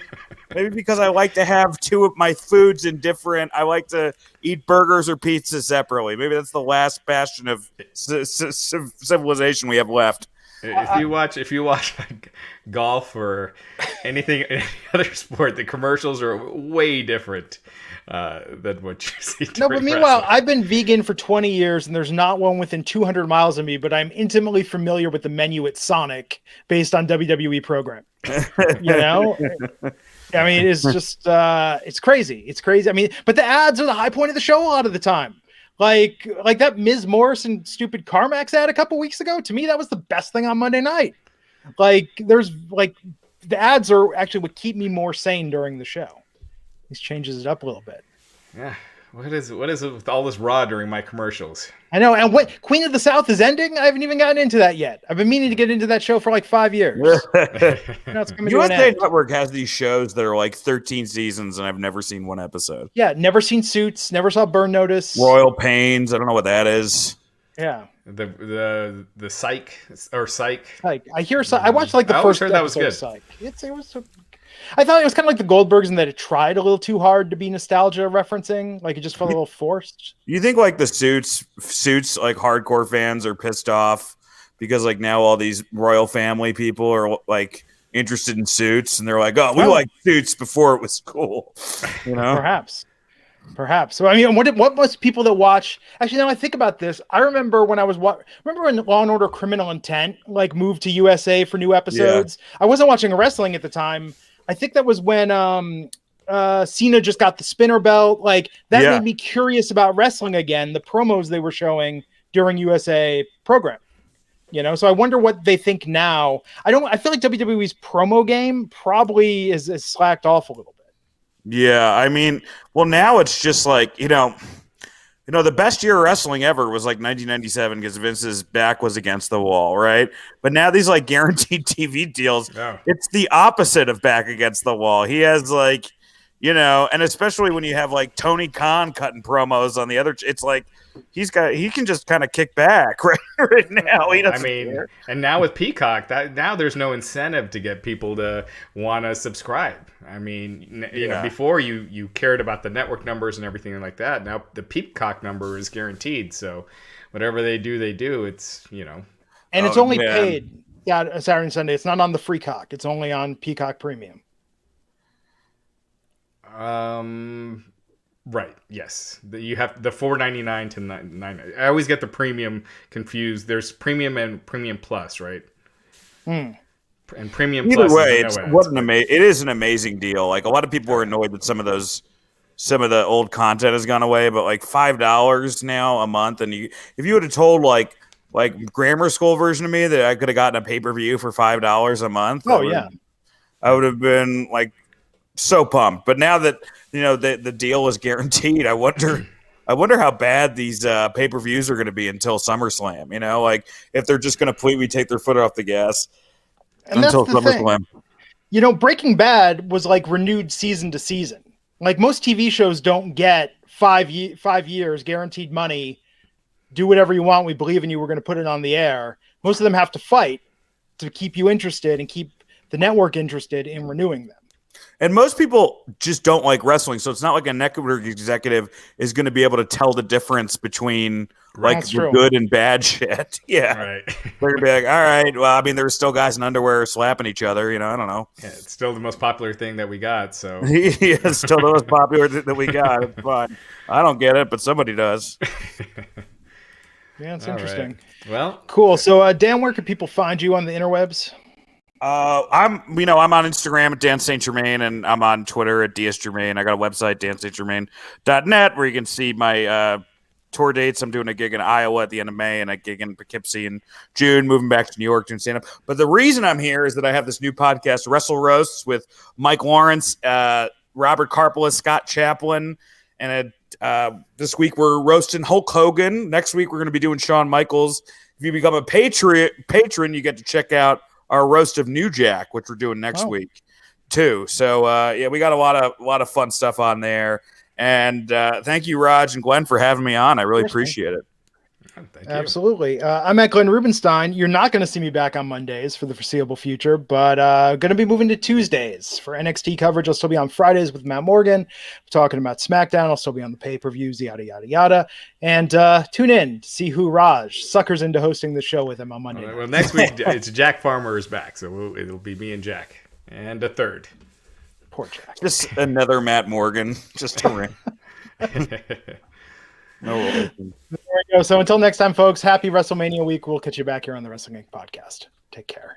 Maybe because I like to have two of my foods in different. I like to eat burgers or pizza separately. Maybe that's the last bastion of civilization we have left. If you watch golf or any other sport, the commercials are way different than what you see. No, but meanwhile, I've been vegan for 20 years, and there's not one within 200 miles of me. But I'm intimately familiar with the menu at Sonic, based on WWE program. I mean, it's just it's crazy. It's crazy. I mean, but the ads are the high point of the show a lot of the time. Like that Ms. Morrison stupid Carmax ad a couple weeks ago. To me, that was the best thing on Monday night. Like there's like the ads are actually what keep me more sane during the show. This changes it up a little bit. Yeah. What is it with all this Raw during my commercials? I know. And what Queen of the South is ending? I haven't even gotten into that yet. I've been meaning to get into that show for like 5 years. Now it's coming to an USA end. Network has these shows that are like 13 seasons, and I've never seen one episode. Yeah, never seen Suits, never saw Burn Notice. Royal Pains, I don't know what that is. Yeah. The Psych or Psych. Like I hear, I watched like the I always first heard that was episode good. of Psych. It was. I thought it was kind of like the Goldbergs in that it tried a little too hard to be nostalgia referencing. Like it just felt a little forced. You think like the suits like hardcore fans are pissed off because like now all these royal family people are like interested in Suits, and they're like, oh, we liked Suits before it was cool, you know? Perhaps. So I mean, what most people that watch? Actually, now I think about this, I remember when I was remember when Law and Order: Criminal Intent like moved to USA for new episodes. Yeah. I wasn't watching wrestling at the time. I think that was when Cena just got the spinner belt. Like that made me curious about wrestling again. The promos they were showing during USA program, you know. So I wonder what they think now. I feel like WWE's promo game probably is slacked off a little bit. Yeah, I mean, well, now it's just like you know, the best year of wrestling ever was like 1997 because Vince's back was against the wall, right? But now these like guaranteed TV deals, it's the opposite of back against the wall. He has like, you know, and especially when you have like Tony Khan cutting promos on the other, it's like he can just kind of kick back right now. He doesn't care. And now with Peacock, now there's no incentive to get people to want to subscribe. I mean, you know, before you cared about the network numbers and everything like that. Now the Peacock number is guaranteed. So whatever they do, it's, you know. And it's only paid Saturday and Sunday. It's not on the free cock. It's only on Peacock Premium. Right. Yes. You have the $4.99 to $9. I always get the premium confused. There's premium and premium plus, right? And premium either plus. Way, it is an amazing deal. Like a lot of people are annoyed that some of the old content has gone away, but like $5 now a month, and if you would have told like grammar school version of me that I could have gotten a pay-per-view for $5 a month, I would have been like so pumped. But now that you know the deal is guaranteed, I wonder how bad these pay-per-views are going to be until SummerSlam. You know, like if they're just going to completely take their foot off the gas until SummerSlam. You know, Breaking Bad was like renewed season to season. Like most TV shows don't get 5 years guaranteed money. Do whatever you want. We believe in you. We're going to put it on the air. Most of them have to fight to keep you interested and keep the network interested in renewing them. And most people just don't like wrestling, so it's not like a network executive is going to be able to tell the difference between like the good and bad shit. Yeah, right. They're gonna be like, all right, well, I mean, there's still guys in underwear slapping each other. You know, I don't know. Yeah, it's still the most popular thing that we got. So it's still the most popular that we got. It's fine. I don't get it, but somebody does. Yeah, it's interesting. Right. Well, cool. So, Dan, where can people find you on the interwebs? I'm on Instagram at Dan St. Germain, and I'm on Twitter at DS Germain. I got a website, danstgermain.net, where you can see my tour dates. I'm doing a gig in Iowa at the end of May and a gig in Poughkeepsie in June, moving back to New York doing stand-up. But the reason I'm here is that I have this new podcast, Wrestle Roasts, with Mike Lawrence, Robert Karpolis, Scott Chaplin, and this week we're roasting Hulk Hogan. Next week we're going to be doing Shawn Michaels. If you become a patron, you get to check out our roast of New Jack, which we're doing next week too. So we got a lot of fun stuff on there. And thank you, Raj and Glenn, for having me on. I really appreciate it. Thank you. Absolutely. I'm at Glenn Rubenstein. You're not going to see me back on Mondays for the foreseeable future, but going to be moving to Tuesdays for NXT coverage. I'll still be on Fridays with Matt Morgan. We're talking about SmackDown. I'll still be on the pay-per-views, yada, yada, yada. And tune in to see who Raj suckers into hosting the show with him on Monday. Well, next week, it's Jack Farmer is back, so it'll be me and Jack. And a third. Poor Jack. Just another Matt Morgan. Just a ring. No. There we go. So until next time, folks, happy WrestleMania week. We'll catch you back here on the Wrestling Inc. podcast. Take care.